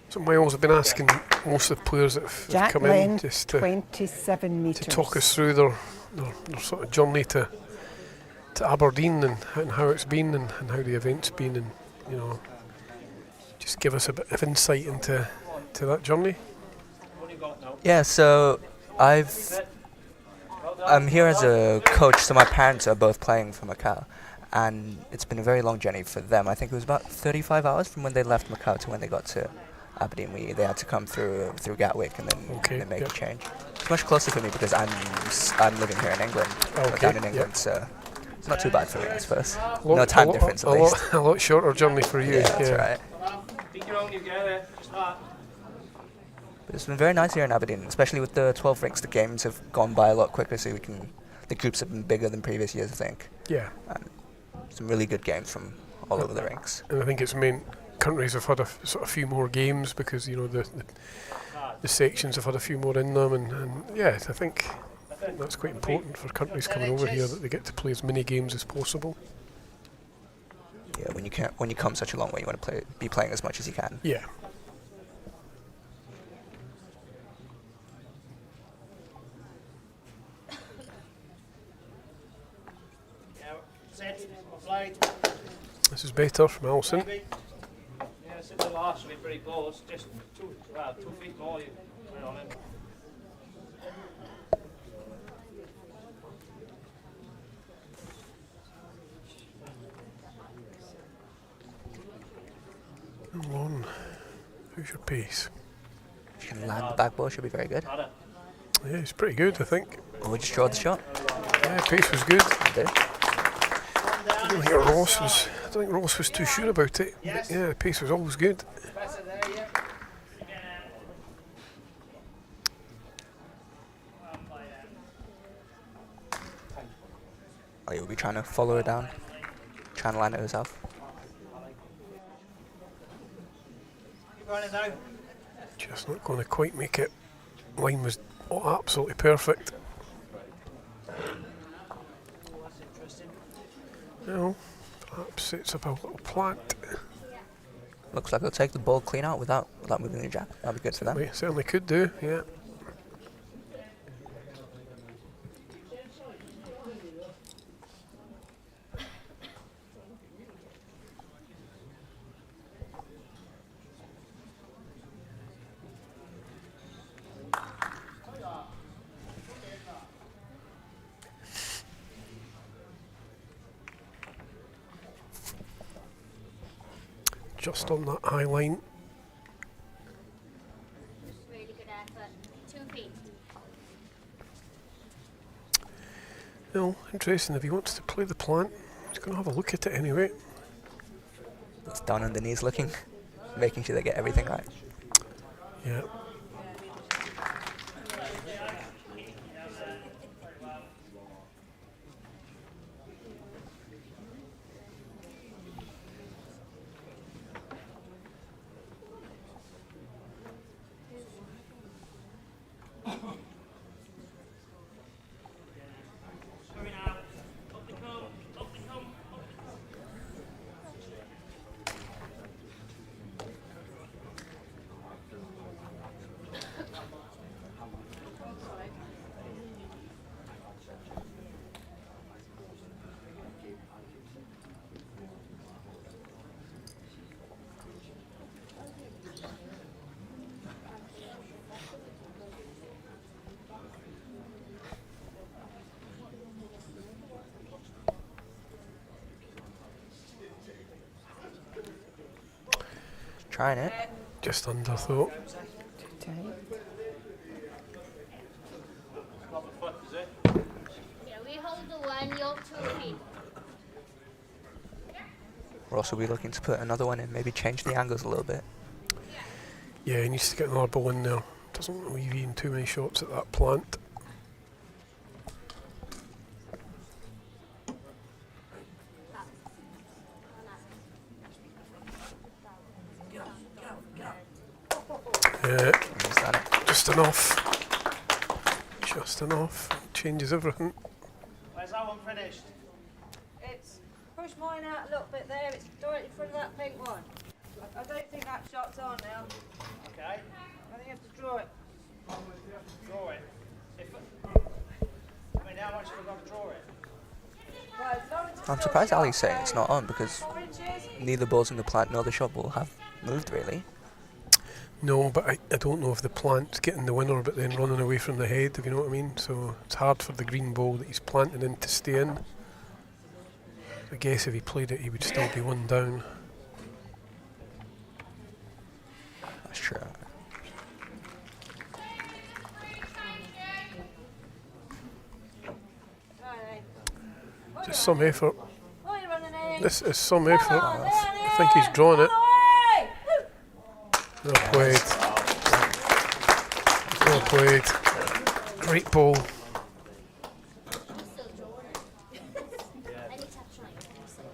So Miles, have been asking most of the players that have Jack come in length just to 27 metres. talk us through their sort of journey to Aberdeen and how it's been and how the event's been, and you know, just give us a bit of insight into that journey. Yeah, so I'm here as a coach, so my parents are both playing for Macau, and it's been a very long journey for them. I think it was about 35 hours from when they left Macau to when they got to Aberdeen. They had to come through Gatwick and then they make a change. It's much closer for me because I'm living here in England, down in England, so it's not too bad for me, I suppose. No time difference, at least. A lot shorter journey for you. Yeah, that's right. Beat your own together, just that. But it's been very nice here in Aberdeen, especially with the 12 rinks. The games have gone by a lot quicker, so the groups have been bigger than previous years, I think. Yeah. And some really good games from all over the rinks. And I think it's meant countries have had a few more games because, you know, the sections have had a few more in them, and yeah, I think that's quite important for countries coming over here, that they get to play as many games as possible. Yeah, when you come such a long way, you want to be playing as much as you can. Yeah. This is better from Alison. Yeah, it's in the last week pretty close. Just 2 feet more you went on it. Come on. Who's your pace? If you can land the back ball, should be very good. Yeah, it's pretty good, I think. Or we just draw the shot. Yeah, pace was good. Did. I don't think Ross was too sure about it. But yeah, the pace was always good. Oh, you'll be trying to follow her down, trying to land it herself. Just not going to quite make it. Line was absolutely perfect. Well, perhaps it's about a little plant. Looks like they'll take the ball clean out without moving the jack. That'll be good for them. We certainly could do, yeah. Just on that high line. Really good effort. 2 feet. Well, interesting. If he wants to play the plant, he's going to have a look at it anyway. It's down on the knees looking. making sure they get everything right. Yeah. Trying it. Just under thought. Tight. Yeah, we hold the one, you're 2 feet. We're also be looking to put another one in, maybe change the angles a little bit. Yeah, he needs to get another ball in there. Doesn't leave Ian too many shots at that plant. Yeah, Is that it? just enough. Just enough. Changes everything. Where's that one finished? It's push mine out a little bit there. It's directly in front of that pink one. I don't think that shot's on now. Okay. I think you have to draw it. Draw it. I mean, how much have we got to draw it? Well, as long as it's I'm still surprised sharp, Ali's saying it's not on because 4 inches. neither balls in the plant nor the shot ball have moved really. No, but I don't know if the plant's getting the winner but then running away from the head, if you know what I mean. So it's hard for the green ball that he's planting in to stay in. I guess if he played it he would still be one down. That's true. It's some effort. Oh, you're running in. This is some effort. on, I think he's drawn it. Away! Well played. Well played. Great ball. I'm still drawing it. Any touch line, I'm still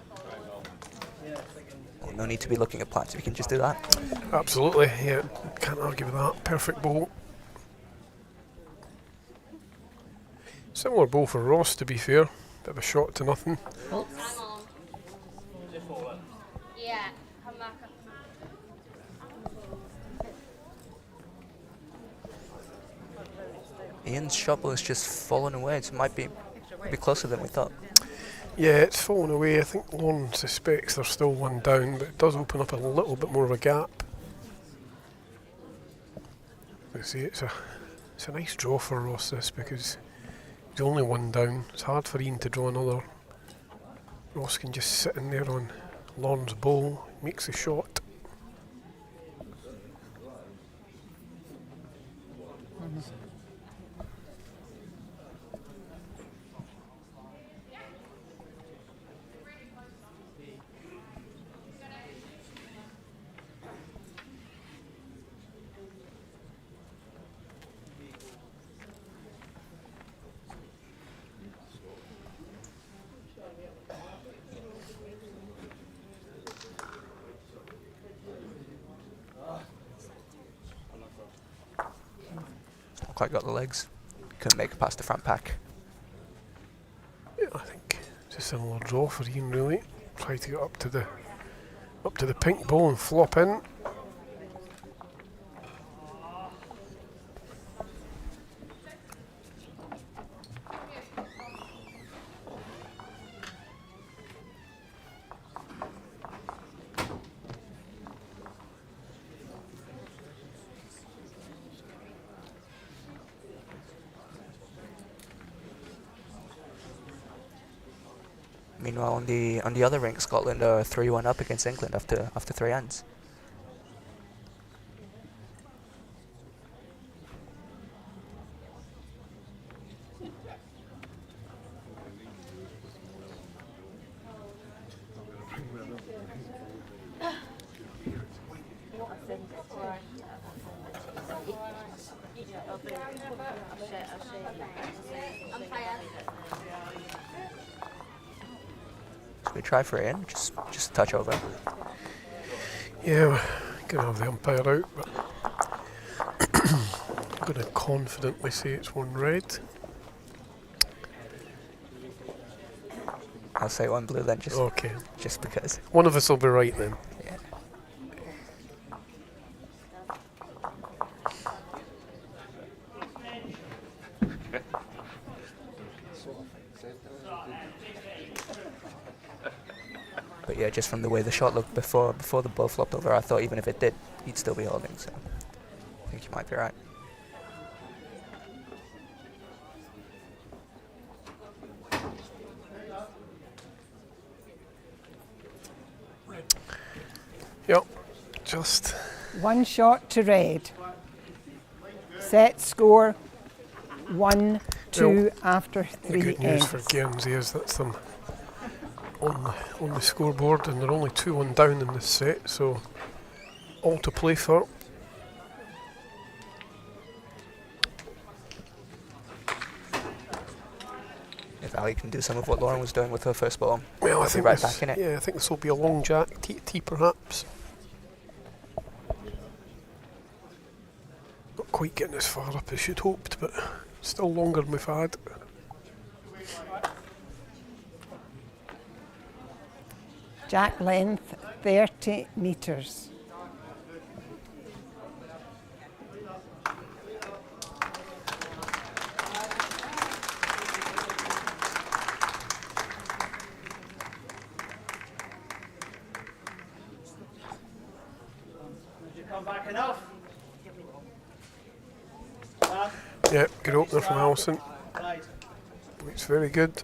Well, no need to be looking at plants, we can just do that. Absolutely, yeah. Can't argue with that. Perfect ball. Similar ball for Ross, to be fair. Bit of a shot to nothing. Hang on. Yeah, come back up. Ian's shot ball is just fallen away, so it might be closer than we thought. Yeah, it's fallen away. I think Lorne suspects there's still one down, but it does open up a little bit more of a gap. Let's see, it's a nice draw for Ross, this, because he's only one down. It's hard for Ian to draw another. Ross can just sit in there on Lorne's ball, makes a shot. Not quite got the legs. Couldn't make it past the front pack. Yeah, I think it's a similar draw for Ian, really. Try to get up to the pink ball and flop in. Meanwhile, on the other rink, Scotland are 3-1 up against England after 3 ends. Should we try for it in? Just a touch over. Yeah, we're going to have the umpire out, but I'm going to confidently say it's one red. I'll say one blue then, Okay. just because. One of us will be right then. Yeah. But yeah, just from the way the shot looked before the ball flopped over, I thought even if it did, he'd still be holding. So I think you might be right. Yep, just One shot to red. Set score 1-2 after the 3 good news ends. for Guernsey is that's them on the scoreboard, and they're only 2-1 down in this set, so all to play for. If Ali can do some of what Lauren was doing with her first ball, Well, I they'll be think right this, back in it. yeah, I think this will be a long jack, T perhaps. Not quite getting as far up as you'd hoped, but still longer than we've had. Jack length 30 metres. Did you come back enough? Yeah, good opener from Alison. Right. Looks very good.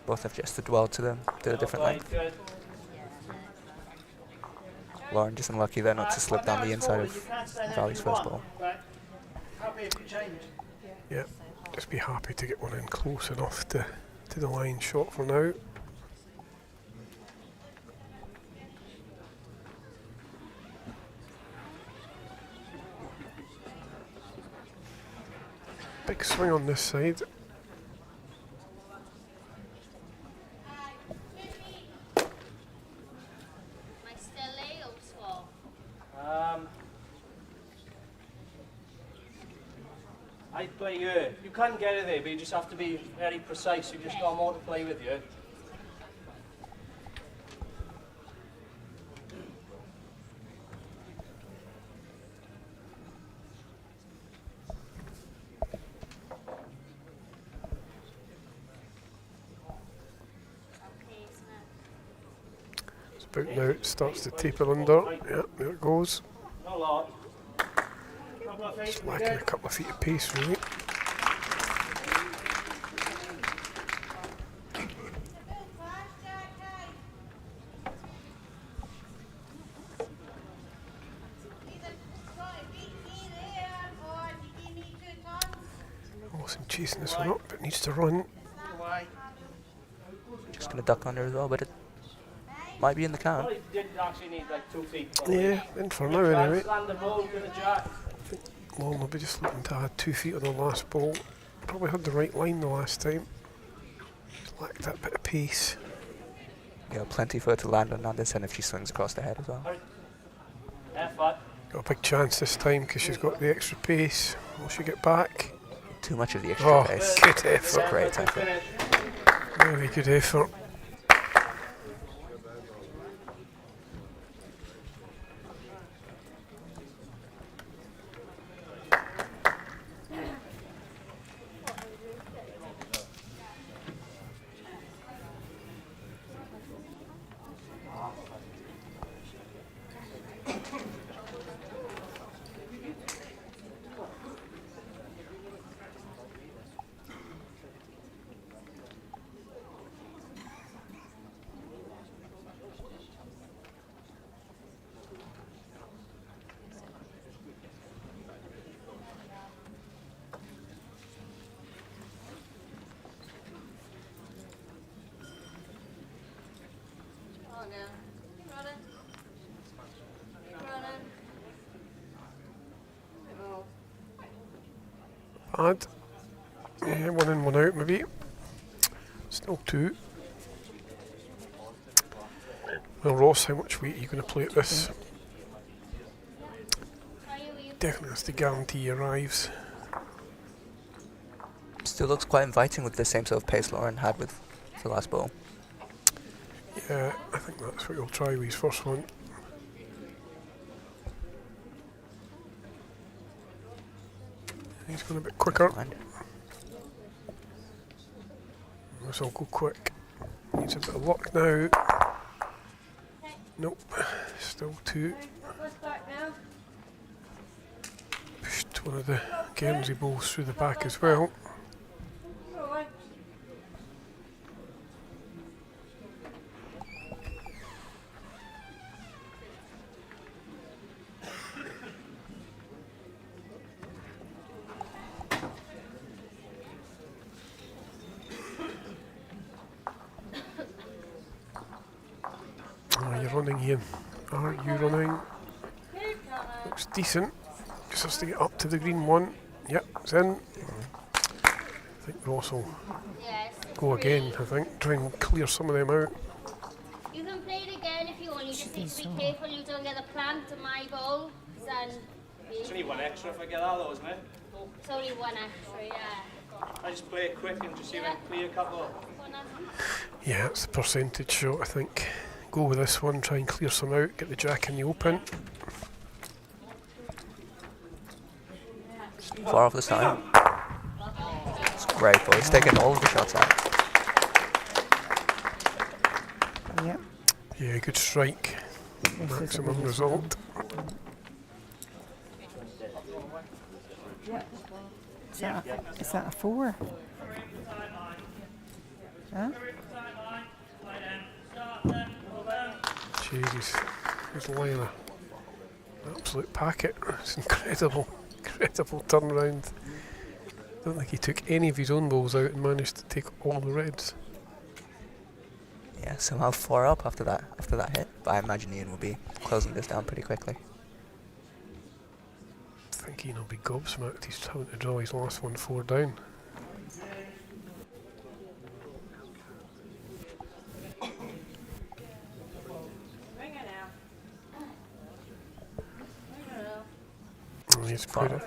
Both have just dwelled to them, did a different length. Good. Lauren just unlucky there not to slip down the inside of Valley's first ball. Right. Happy if you change. Yeah, just be happy to get one in close enough to the line shot for now. Big swing on this side. Am I still late or swap? I'd play you. You can get it there, but you just have to be very precise. You just got more to play with you. Okay, Smith. It's about now it starts to taper under. Yeah, there it goes. Not a lot. Couple of feet. Just lacking a couple of feet of pace really. Wilson chasing this one up, but needs to run. Away. Just gonna duck under as well, but it might be in the count. Probably did actually need like 2 feet. Yeah, in for now anyway. Land the ball to the jack. Lauren will be just looking to add 2 feet on the last ball. Probably had the right line the last time. Just lacked that bit of pace. Yeah, plenty for her to land on this, and if she swings across the head as well. Effort. Got a big chance this time because she's got the extra pace. Will she get back? Too much of the extra Oh, pace. good effort. Great effort. Finish. Very good effort. on now. Keep running. Keep running. Bit more. Bad. Yeah, 1 in, 1 out maybe. Still 2. Well, Ross, how much weight are you going to play at this? Definitely has to guarantee he arrives. Still looks quite inviting with the same sort of pace Lauren had with the last ball. Yeah, I think that's what he'll try with his first one. He's going a bit quicker. This will go quick. Needs a bit of luck now. Nope, still 2. What's back now? Pushed one of the Guernsey balls through the back as well. Go away. Are you running, Ian? Are you running? Keep coming. Looks decent. Just has to get up to the green one. Yep, it's in. I think Ross will Yes. go again, I think. Try and clear some of them out. You can play it again if you want. You just need to be careful you don't get a plant to my ball. Then It's only 1 extra if I get that, though, isn't it? it's only 1 extra, yeah. I just play it quick and just see if I can clear a couple. 1 extra. Yeah, it's a percentage shot, I think. Go with this one, try and clear some out, get the jack in the open. Far off the side. It's great, but he's taking all of the shots out. Yep. Yeah, good strike. Maximum result. Is that a 4? Huh? Jesus, he's laying an absolute packet. It's incredible, incredible turnaround. I don't think he took any of his own balls out and managed to take all the reds. Yeah, somehow 4 up after that hit. But I imagine Ian will be closing this down pretty quickly. I think Ian will be gobsmacked. He's having to draw his last one 4 down. Ring it now. Ring it now. Oh, he's Far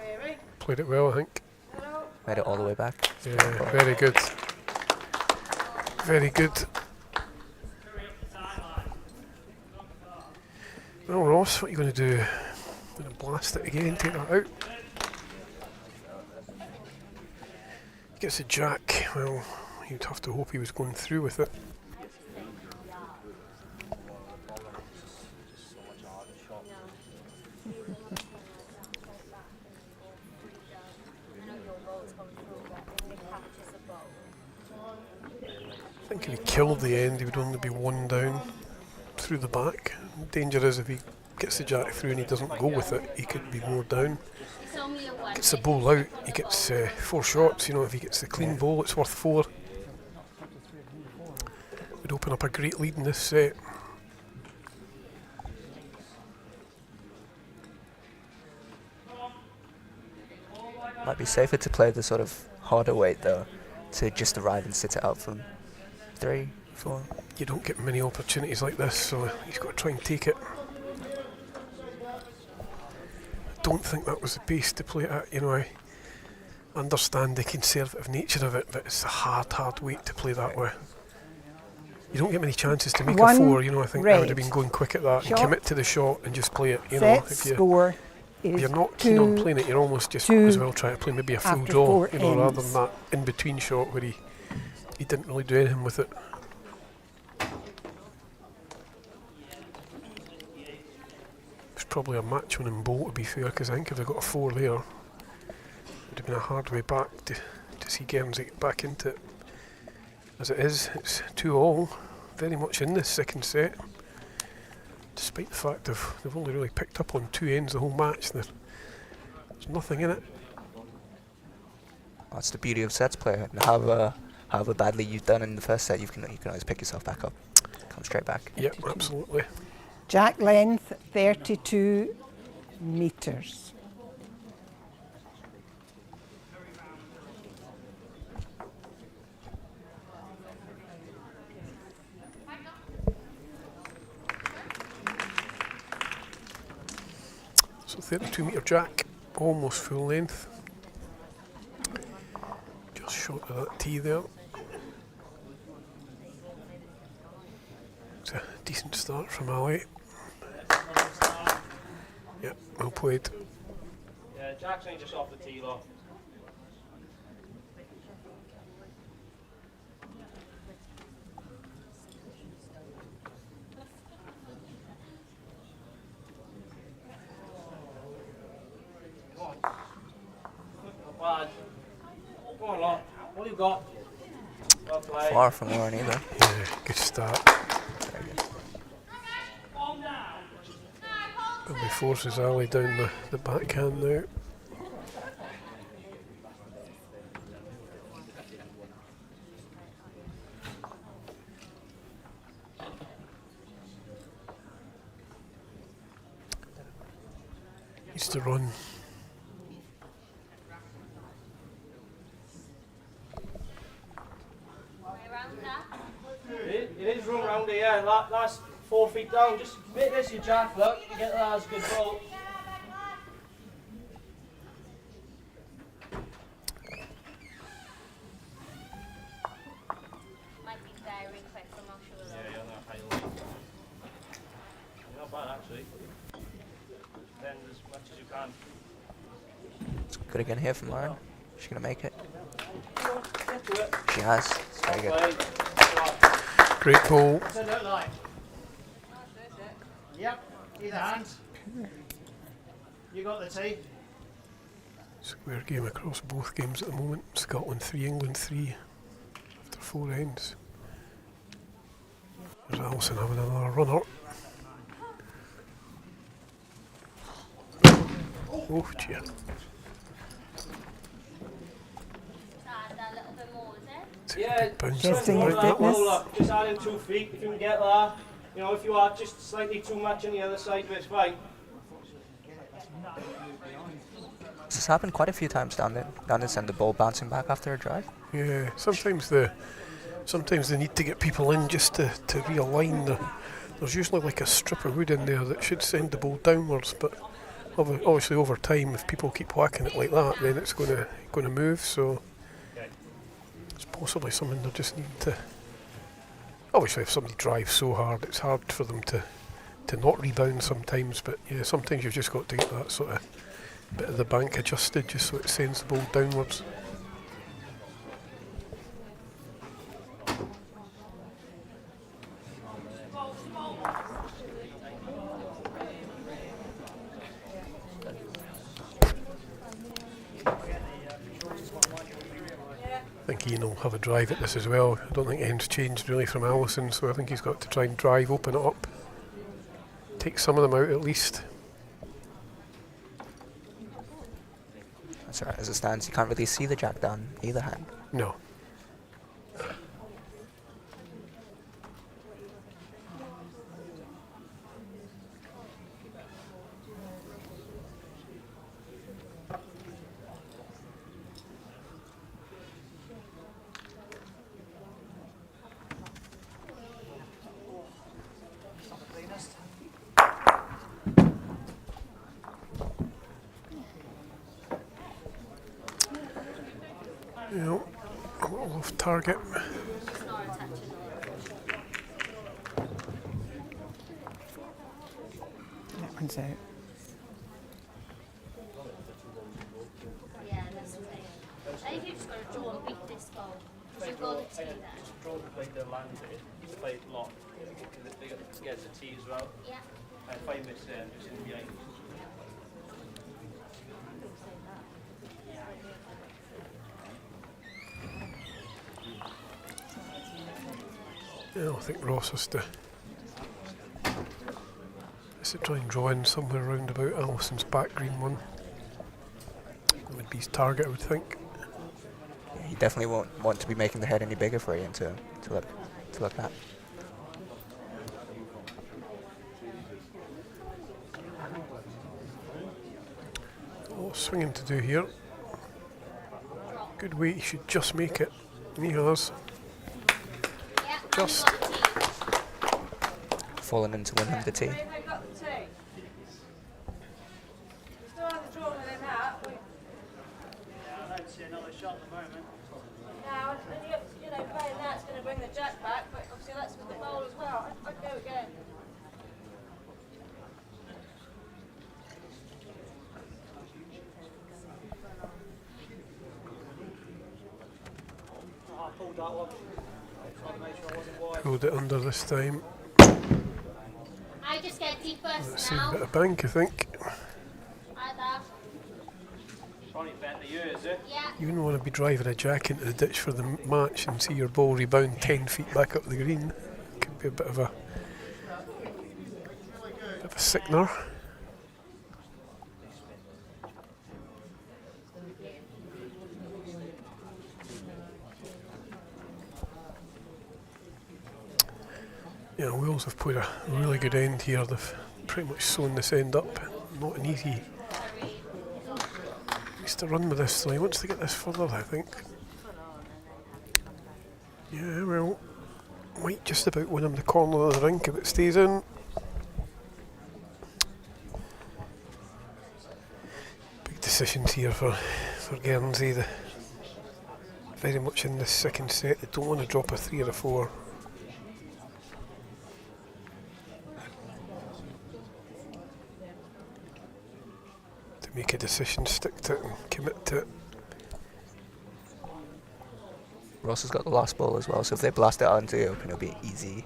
played it well, I think. Hello. Made it all the way back. Yeah, very good. Very good. Well, Ross, what are you going to do? Going to blast it again, take that out. Gets a jack. Well, you'd have to hope he was going through with it. I think if he killed the end, he would only be 1 down through the back. Danger is if he gets the jack through and he doesn't go with it, he could be more down. It's only a 1. Gets the bowl out, he gets 4 shots. You know, if he gets the clean bowl, it's worth 4. Would open up a great lead in this set. Might be safer to play the sort of harder weight though, to just arrive and sit it out from 3, 4. You don't get many opportunities like this, so he's got to try and take it. I don't think that was the pace to play it at. You know, I understand the conservative nature of it, but it's a hard weight to play that way. You don't get many chances to make a 4. You know, I think I would have been going quick at that and commit to the shot and just play it. You know, Set score is you're not keen on playing it, you're almost just as well trying to play maybe a full after draw, 4 you know, rather ends. than that in-between shot where he didn't really do anything with it. It's probably a match-winning bowl, to be fair, because I think if they got a 4 there, it would have been a hard way back to see Guernsey get back into it. As it is, it's 2-all, very much in this second set. Despite the fact they've only really picked up on 2 ends the whole match, there's nothing in it. That's the beauty of sets play. And however badly you've done in the first set, you can always pick yourself back up. come straight back. Yep, absolutely. Jack length 32 metres. So 32 metre jack, almost full length. Just short of that tee there. It's a decent start from Ali. Yep, well played. Yeah, Jack's only just off the tee, though. Not bad. Go on, lot. What have you got? Well played. Far from one either. Yeah, good start. And he forces Ali down the backhand now. Needs to run. It is run round here, yeah. Last 4 feet down. Just make this your jack, look. You get that as a good ball. Might be very quick from our shoulder. Yeah, you're not high lead. Not bad, actually. Then as much as you can. It's good again here from Lauren. She's going to make it. Get to it. She has. It's very good. Played. Great ball. What's it look like? Yep, either hand. You got the tee. Square game across both games at the moment. Scotland 3, England 3 after 4 ends. There's Alison having another runner. Oh dear. Add a little bit more, is it? It's a Yeah, big bounce Just off the in back, your that one. fitness. Just add in 2 feet if you can get that. You know, if you are just slightly too much on the other side of it's fine. This has happened quite a few times down this end, the ball bouncing back after a drive. Yeah, sometimes they need to get people in just to realign. There's usually like a strip of wood in there that should send the ball downwards, but obviously over time, if people keep whacking it like that, then it's going to move. So it's possibly something they just need to. Obviously, if somebody drives so hard, it's hard for them to not rebound sometimes. But yeah, sometimes you've just got to get that sort of bit of the bank adjusted just so it sends the ball downwards. I think Ian will have a drive at this as well. I don't think anything's changed really from Allison, so I think he's got to try and drive, open it up, take some of them out at least. That's right, as it stands, you can't really see the jack down either hand. No. No, a little off target. It's not attaching That one's out. Yeah, this is it. I think you've just got to draw and beat this ball. Because you've got the tee there. Draw to play the land it. Play it long. Because they get the tee as well. Yeah. And if I miss it, I'm just in behind. Yeah, I think Ross has to try and draw in somewhere around about Alison's back green one. That would be his target, I would think. Yeah, he definitely won't want to be making the head any bigger for Ian to look at. lot of swinging to do here. Good weight, he should just make it. And he has. Yeah, Just. and you got the tea. Fallen in to win him the tee. Have you got the tea? We still haven't drawn within that. Yeah, I don't see another shot at the moment. Now, and you know, playing that's going to bring the jack back, but obviously that's with the bowl as well. I'd go again. Oh, I pulled that one. Tried to make sure I wasn't wide. Pulled it under this time. I just get tea first Same now. bit of bank, I think. Like that. Probably better you, is it? Yeah. You wouldn't want to be driving a jack into the ditch for the match and see your ball rebound 10 feet back up the green. Could be a bit of a sickener. Yeah, Wales have put a really good end here. They've pretty much sewn this end up. Not an easy. Needs to run with this, so he wants to get this further, I think. Yeah, well, might just about win him the corner of the rink if it stays in. Big decisions here for Guernsey. They're very much in this second set. They don't want to drop a 3 or a 4. To make a decision, stick to it and commit to it. Ross has got the last ball as well, so if they blast it out into the open, it'll be easy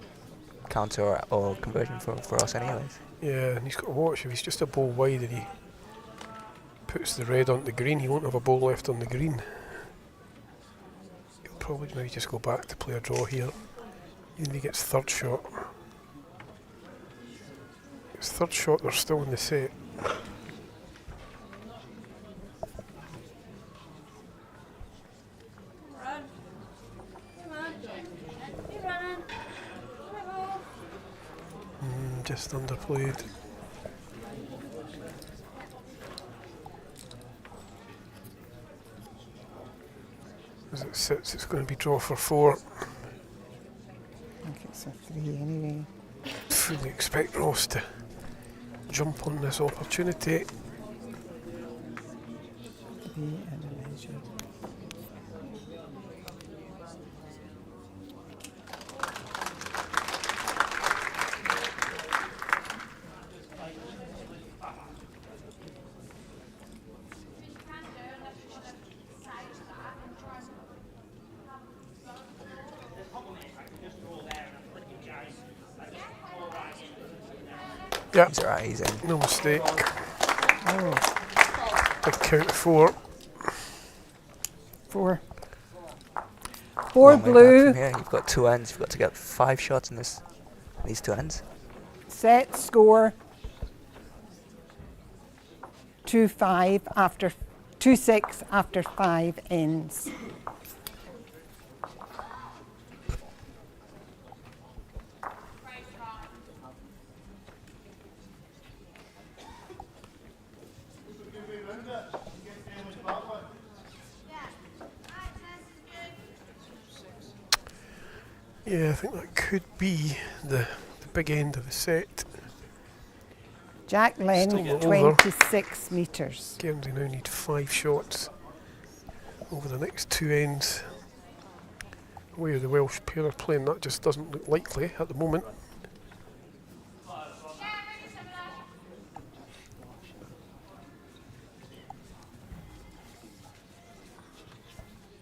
counter or conversion for us anyways. Yeah, and he's got to watch. If he's just a ball wide and he puts the red on the green, he won't have a ball left on the green. He'll probably maybe just go back to play a draw here. Even if he gets third shot. His third shot, they're still in the set. Run. Come on. Keep running. Come on. Just underplayed. As it sits, it's going to be draw for 4. I think it's a 3 anyway. Fully expect Ross to jump on this opportunity. 3 and a measure. Yeah, He's alright, he's in. no mistake. Oh, Big count of 4. 4. 4 Long way back blue. from here. You've got 2 ends. You've got to get 5 shots in these 2 ends. Set score 2-5 after 2-6 after 5 ends. Yeah, I think that could be the big end of the set. Jack Still length not over. 26 metres. Guernsey now need 5 shots over the next 2 ends. Where the Welsh pair are playing, that just doesn't look likely at the moment.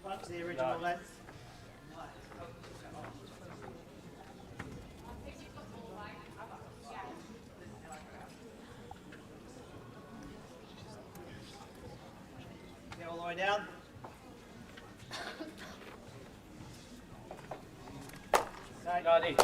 That's the original length. Get all the way down. Okay. Ready.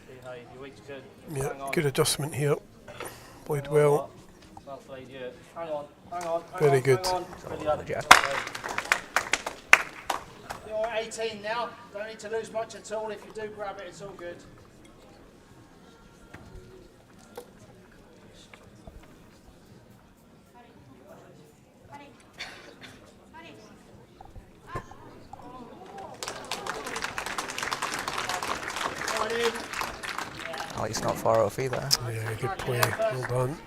See how your weight's good. Yeah, Hang on. good adjustment here. Played well. Well, Well played, you. Hang on, hang on. Very good. Hang on. Brilliant. Jack. You're 18 now. Don't need to lose much at all. If you do grab it, it's all good. Oh, he's not far off either. Yeah, good play. Well done.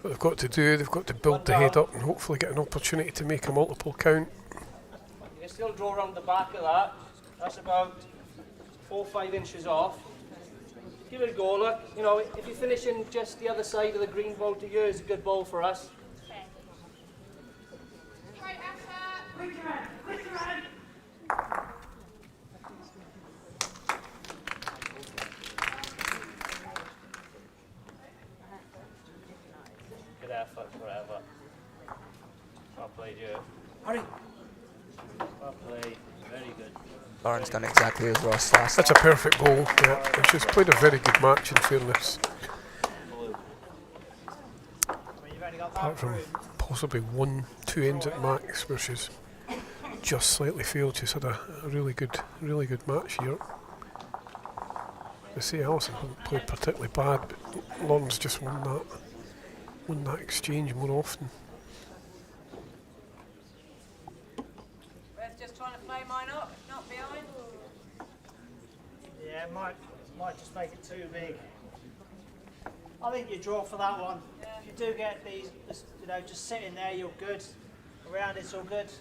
What they've got to do, they've got to build the head up and hopefully get an opportunity to make a multiple count. You can still draw around the back of that. That's about 4 or 5 inches off. Give it a go, look. You know, if you're finishing just the other side of the green ball to you, is a good ball for us. Good effort, forever. Well played, you. Hurry. Well played. Very good. Lauren's done exactly as Ross last. That's a perfect ball. Yeah, she's played a very good match in fairness. Apart from possibly 1-2 ends at max where she's just slightly failed, she's had a really good match here. I say Alison hasn't played particularly bad, but Lauren's just won that exchange more often. Ref just trying to play mine up, not behind. Yeah, might just make it too big. I think you draw for that one. If you do get these, you know, just sitting there, you're good. Around it's all good.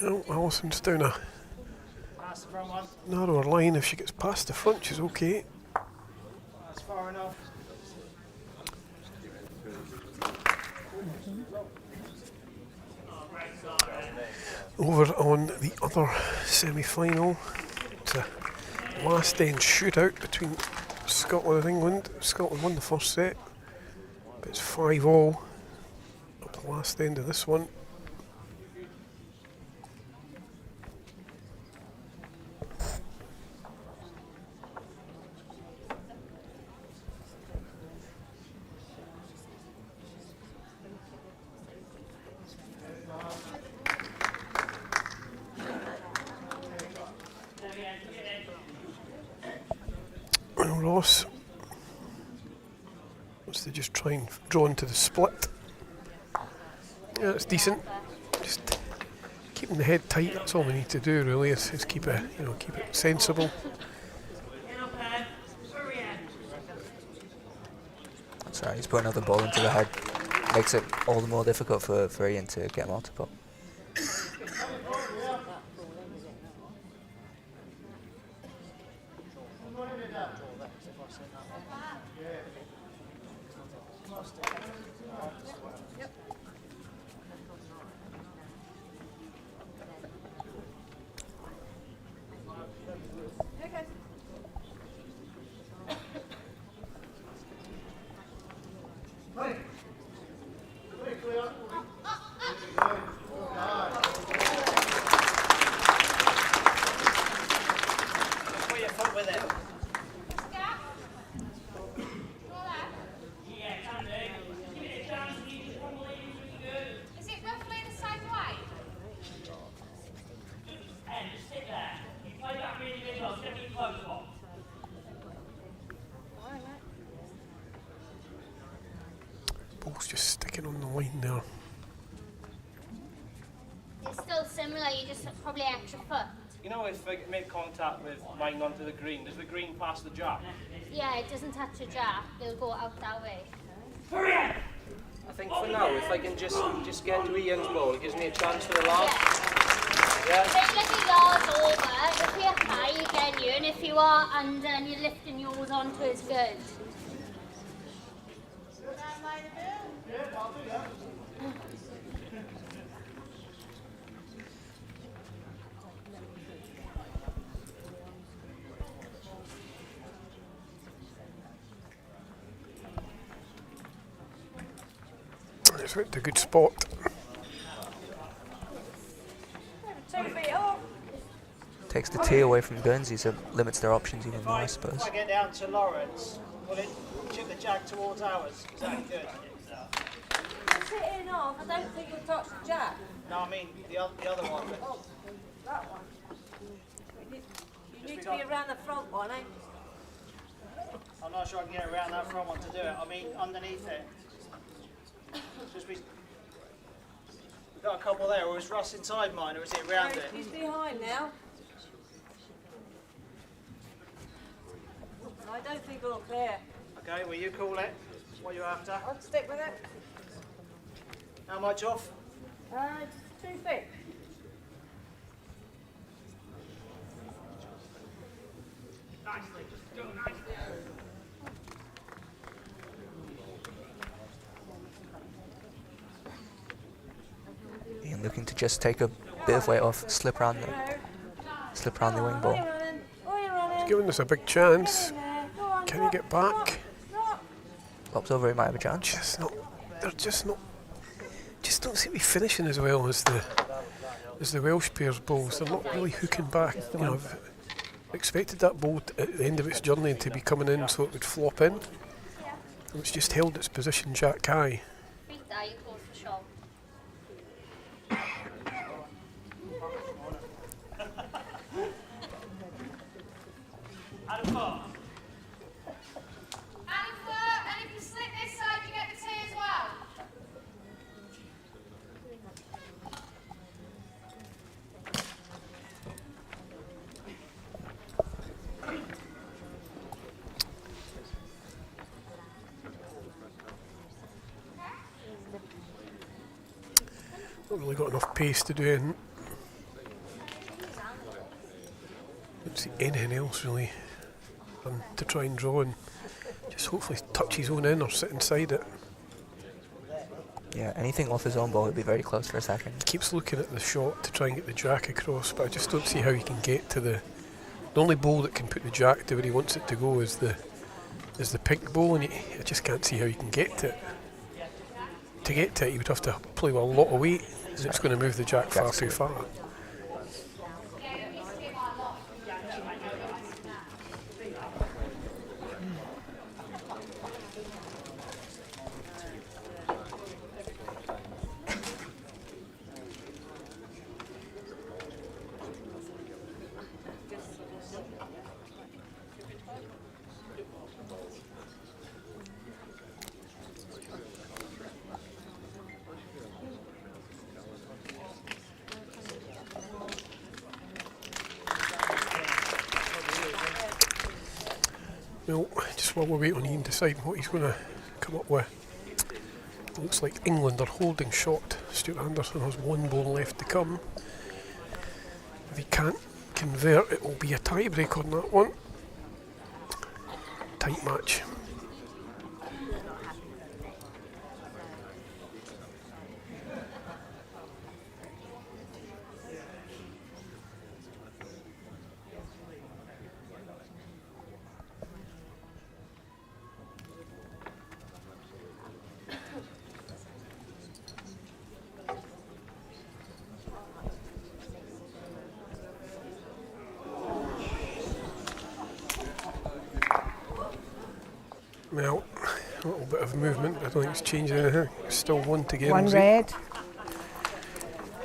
Oh, Alison's down a That's the front one. narrower line. If she gets past the front, she's okay. That's far enough. Over on the other semi-final, it's a last end shootout between Scotland and England. Scotland won the first set, but it's 5-all at the last end of this one. Ross wants to just try and draw into the split. Yeah, it's decent. Just keeping the head tight. That's all we need to do, really. Is keep it, keep it sensible. That's right. He's put another ball into the head. Makes it all the more difficult for Ian to get multiple. Ball's just sticking on the line there. It's still similar, you just probably extra foot. You know, if I make contact with mine onto the green, does the green pass the jack? Yeah, it doesn't touch the jack, they'll go out that way. I think for now, if I can just get to Ian's ball, it gives me a chance for the last. Yeah. If like a yard over, if you're high, you get you, and if you are under and you're lifting yours onto, it's good. It's went to a good spot. takes the tee away from Guernsey, so limits their options even more, I suppose. If I get down to Lawrence, will it chip the jag towards ours? Is that good? Just sit in off. I don't think you'll touch the jack. No, I mean the other one. Oh, that one. You need to be around the front one, eh? I'm not sure I can get around that front one to do it. I mean underneath it. Just be. We've got a couple there, or is Russ inside mine, or is he around it? He's behind now. I don't think it'll clear. Okay, will you call it? What you after? I'll stick with it. How much off? It's 2 feet. Ian looking to just take a bit of weight off, slip around the wing ball. Giving us a big chance. Can he get back? Lops over, he might have a chance. They're just don't seem to be finishing as well as the Welsh pairs' bowls. They're not really hooking back. You know, I've expected that bowl at the end of its journey to be coming in so it would flop in. It's just held its position jack high. Beat that, you call for shot. Adam Foot. And if you slip this side, you get the tea as well. Not really got enough pace to do anything. Don't see anything else really to try and draw and just hopefully touch his own in or sit inside it. Yeah, anything off his own ball would be very close for a second. He keeps looking at the shot to try and get the jack across, but I just don't see how he can get to the only ball that can put the jack to where he wants it to go is the pink ball, and I just can't see how he can get to it. To get to it, he would have to play with a lot of weight, and it's going to move the jack far too far. Well, just while we're waiting on Ian deciding what he's going to come up with, it looks like England are holding short. Stuart Anderson has one ball left to come. If he can't convert, it will be a tie break on that one. Tight match. Well, a little bit of movement, but I don't think it's changed anything. It's still 1 to Guernsey. One red.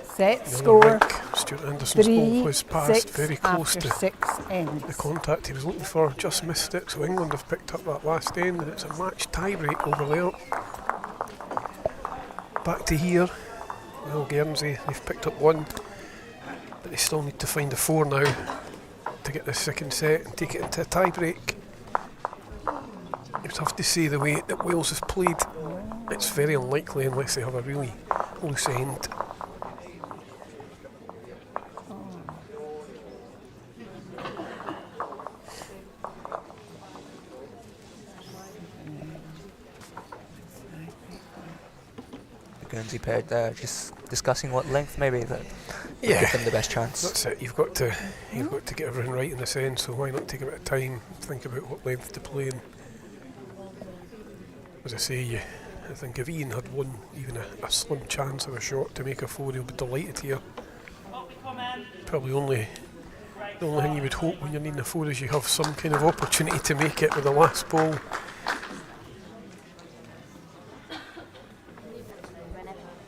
Set The score. other rink, Stuart Anderson's ball was passed 3-6 very close after to 6 ends. the contact he was looking for, just missed it, so England have picked up that last end and it's a match tie break over there. Back to here, well, Guernsey, they've picked up 1, but they still need to find a 4 now to get the second set and take it into a tie break. You'd have to say the way that Wales has played, it's very unlikely unless they have a really loose end. The Guernsey pair there just discussing what length maybe that would Yeah, give them the best chance. that's it. You've got to get everything right in this end. So why not take a bit of time, think about what length to play. And as I say, I think if Ian had won even a slim chance of a shot to make a 4, he'll be delighted here. Probably only The only thing you would hope when you're needing a 4 is you have some kind of opportunity to make it with the last ball.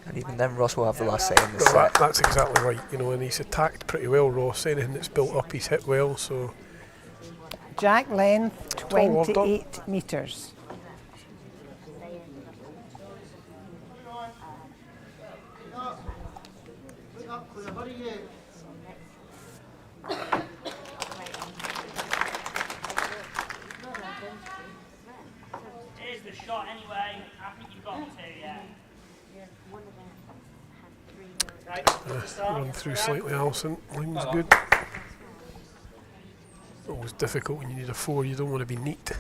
And even then, Ross will have the last say in the Well, set. that's exactly right, you know, and he's attacked pretty well, Ross. Anything that's built up, he's hit well, so... Jack length, Tall order. 28 metres. Here's the shot anyway. I think you've got to, yeah. Run through slightly, Alison. Line's good. Always difficult when you need a 4, you don't want to be neat.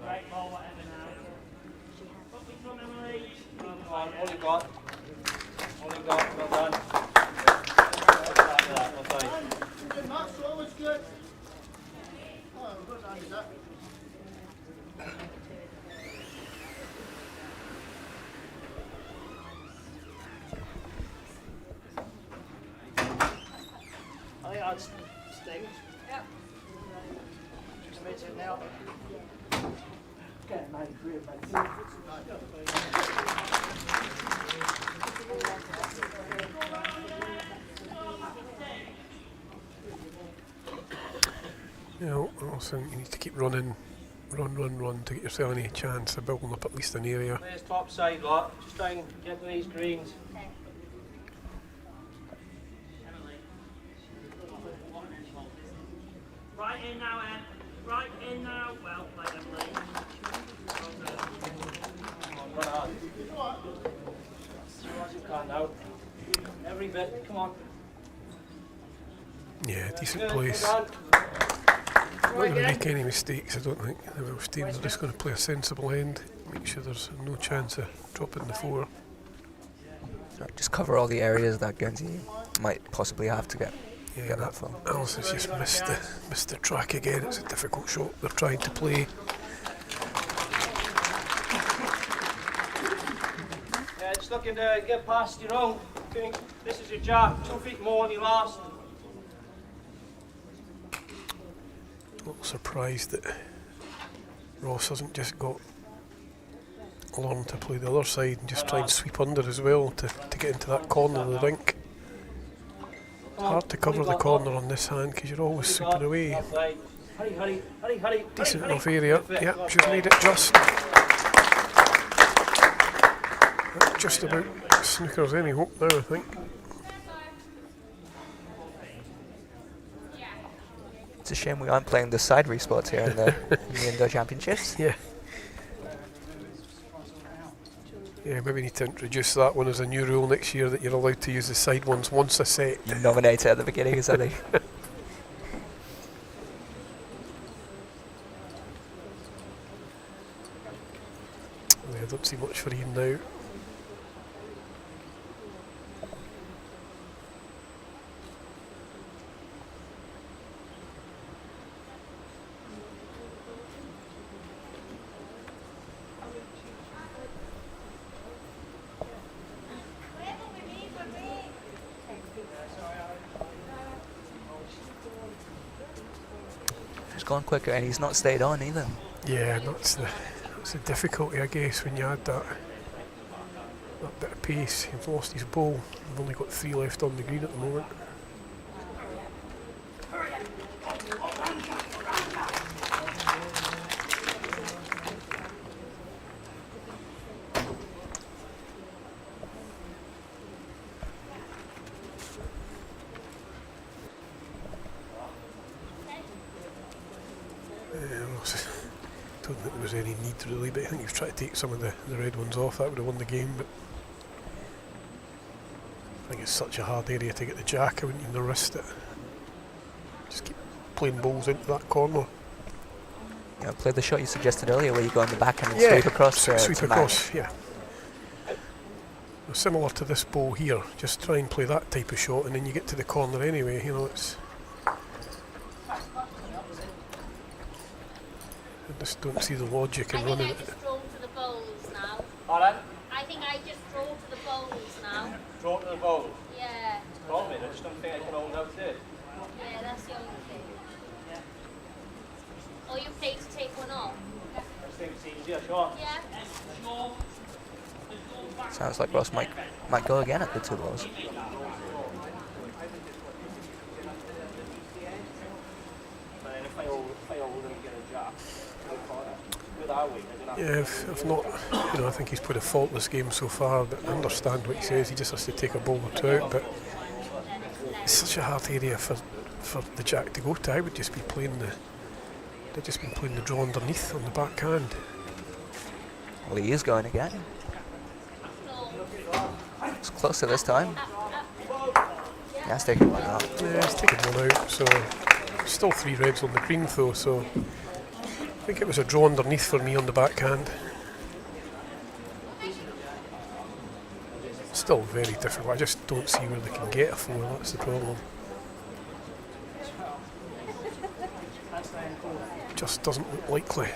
Great ball, whatever now. Up in front, Emily. Come on, all you got. All you got, well done. Well done. Good match, always good. Oh, good, Andy, that. I think I'd sting. Yep. Committed now. You know, Alison, you need to keep running. Run to get yourself any chance of building up at least an area. There's top side lot. Just try and get to these greens. Right in now, Em. Right in now. Well played, Emily. Come on, run hard. As hard as you can now. Every bit. Come on. Yeah, decent Good, place. well done. Not going to make any mistakes, I don't think. The Welsh team are just going to play a sensible end, make sure there's no chance of dropping the 4. Right, just cover all the areas that Guernsey might possibly have to get Yeah, that far. Alison's just missed the track again. It's a difficult shot they're trying to play. Yeah, just looking to get past your own. This is your jack. 2 feet more on your last. A little surprised that Ross hasn't just got Lauren to play the other side and just try and sweep under as well to get into that corner of the rink. It's hard to cover the corner on this hand because you're always sweeping away. Hurry. Decent enough area. Yeah, she's made it just. That's just about snookers any hope now, I think. It's a shame we aren't playing the side respots here in the indoor championships. Yeah. Yeah, maybe need to introduce that one as a new rule next year, that you're allowed to use the side ones once a set. You nominate it at the beginning or something. I don't see much for Ian now. He's gone quicker and he's not stayed on either. Yeah, that's the difficulty, I guess, when you add that bit of pace. He's lost his ball. We've only got 3 left on the green at the moment. I don't think there was any need really, but I think you've tried to take some of the red ones off. That would have won the game, but I think it's such a hard area to get the jack. I wouldn't even risk it. Just keep playing balls into that corner. Yeah, play the shot you suggested earlier where you go on the back and Yeah, sweep across. sweep to across. Yeah. Well, similar to this ball here, just try and play that type of shot, and then you get to the corner anyway. You know, it's. I just don't see the logic in I think running I it. just roll to the bowls now. Pardon? I think I just draw to the bowls now. Draw to the bowl. Yeah. Problem is, I just don't think I can hold out there. Yeah, that's the only thing. Or you pay to take one off. I think it's easier, sure. Yeah. Sounds like Ross might go again at the 2 balls. But then if I hold and get a jab, with our weight, I don't have to. Yeah, if not, I think he's put a faultless game so far, but I understand what he says. He just has to take a ball or two out, but it's such a hard area for the jack to go to. I would just be playing they've just been playing the draw underneath on the backhand. Well, he is going again. It's closer this time. Yeah, it's taking one out. Yeah, he's taken one out, so still 3 reds on the green though, so I think it was a draw underneath for me on the backhand. Still very difficult. I just don't see where they can get a 4, that's the problem. Just doesn't look likely.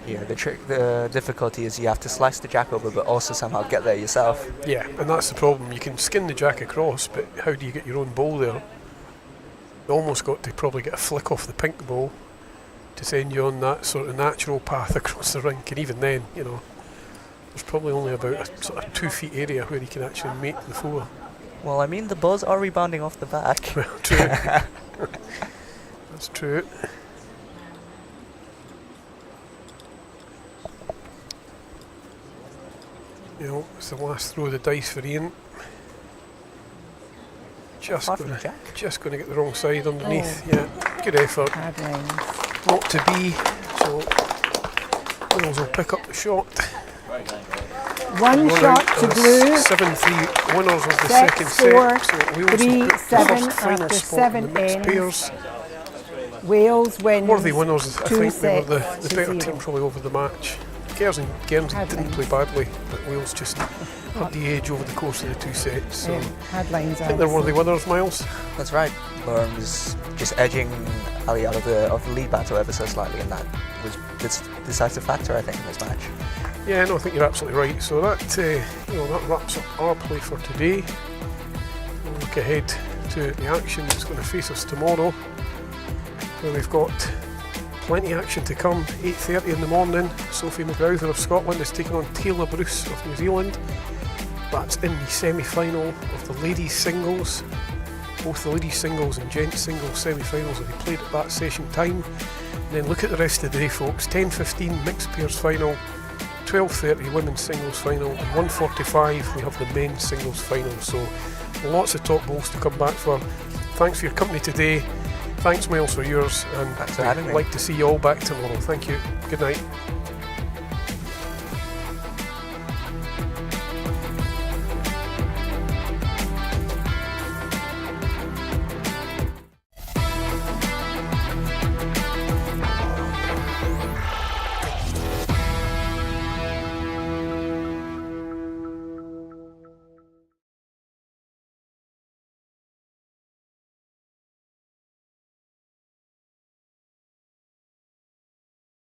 Yeah, the difficulty is you have to slice the jack over, but also somehow get there yourself. Yeah, and that's the problem. You can skin the jack across, but how do you get your own bowl there? You almost got to probably get a flick off the pink bowl to send you on that sort of natural path across the rink, and even then, there's probably only about a sort of 2 feet area where you can actually make the 4. Well, I mean, the balls are rebounding off the back. Well, true. That's true. It's the last throw of the dice for Ian. Just Apart from going Jack. to get the wrong side underneath. Yeah, good effort. Hard lines. Not to be. So Wales will pick up the shot. One Run shot out to as blue. 7-3 winners of the Set second score, set. So Wales 3-7 will put the first final after spot in the 7 mixed ends. pairs. Wales wins. Worthy winners, I 2 think they were the sets to better 0. team probably over the match. Guernsey didn't play badly, but Wales just had the edge over the course of the 2 sets. So Headlines I think they're worthy winners, Miles. That's right. Burn was just edging Ali out of the lead battle ever so slightly, and that was the decisive factor, I think, in this match. Yeah, no, I think you're absolutely right. So that that wraps up our play for today. We'll look ahead to the action that's going to face us tomorrow, where we've got plenty of action to come. 8:30 in the morning, Sophie McGrowther of Scotland is taking on Taylor Bruce of New Zealand. That's in the semi-final of the ladies singles. Both the ladies singles and gents singles semi-finals will be played at that session time. And then look at the rest of the day, folks. 10:15 mixed pairs final, 12:30 women's singles final, and 1:45 we have the men's singles final. So lots of top bowls to come back for. Thanks for your company today. Thanks, Miles, for yours, and Thanks for having me. I'd like to see you all back tomorrow. Thank you. Good night.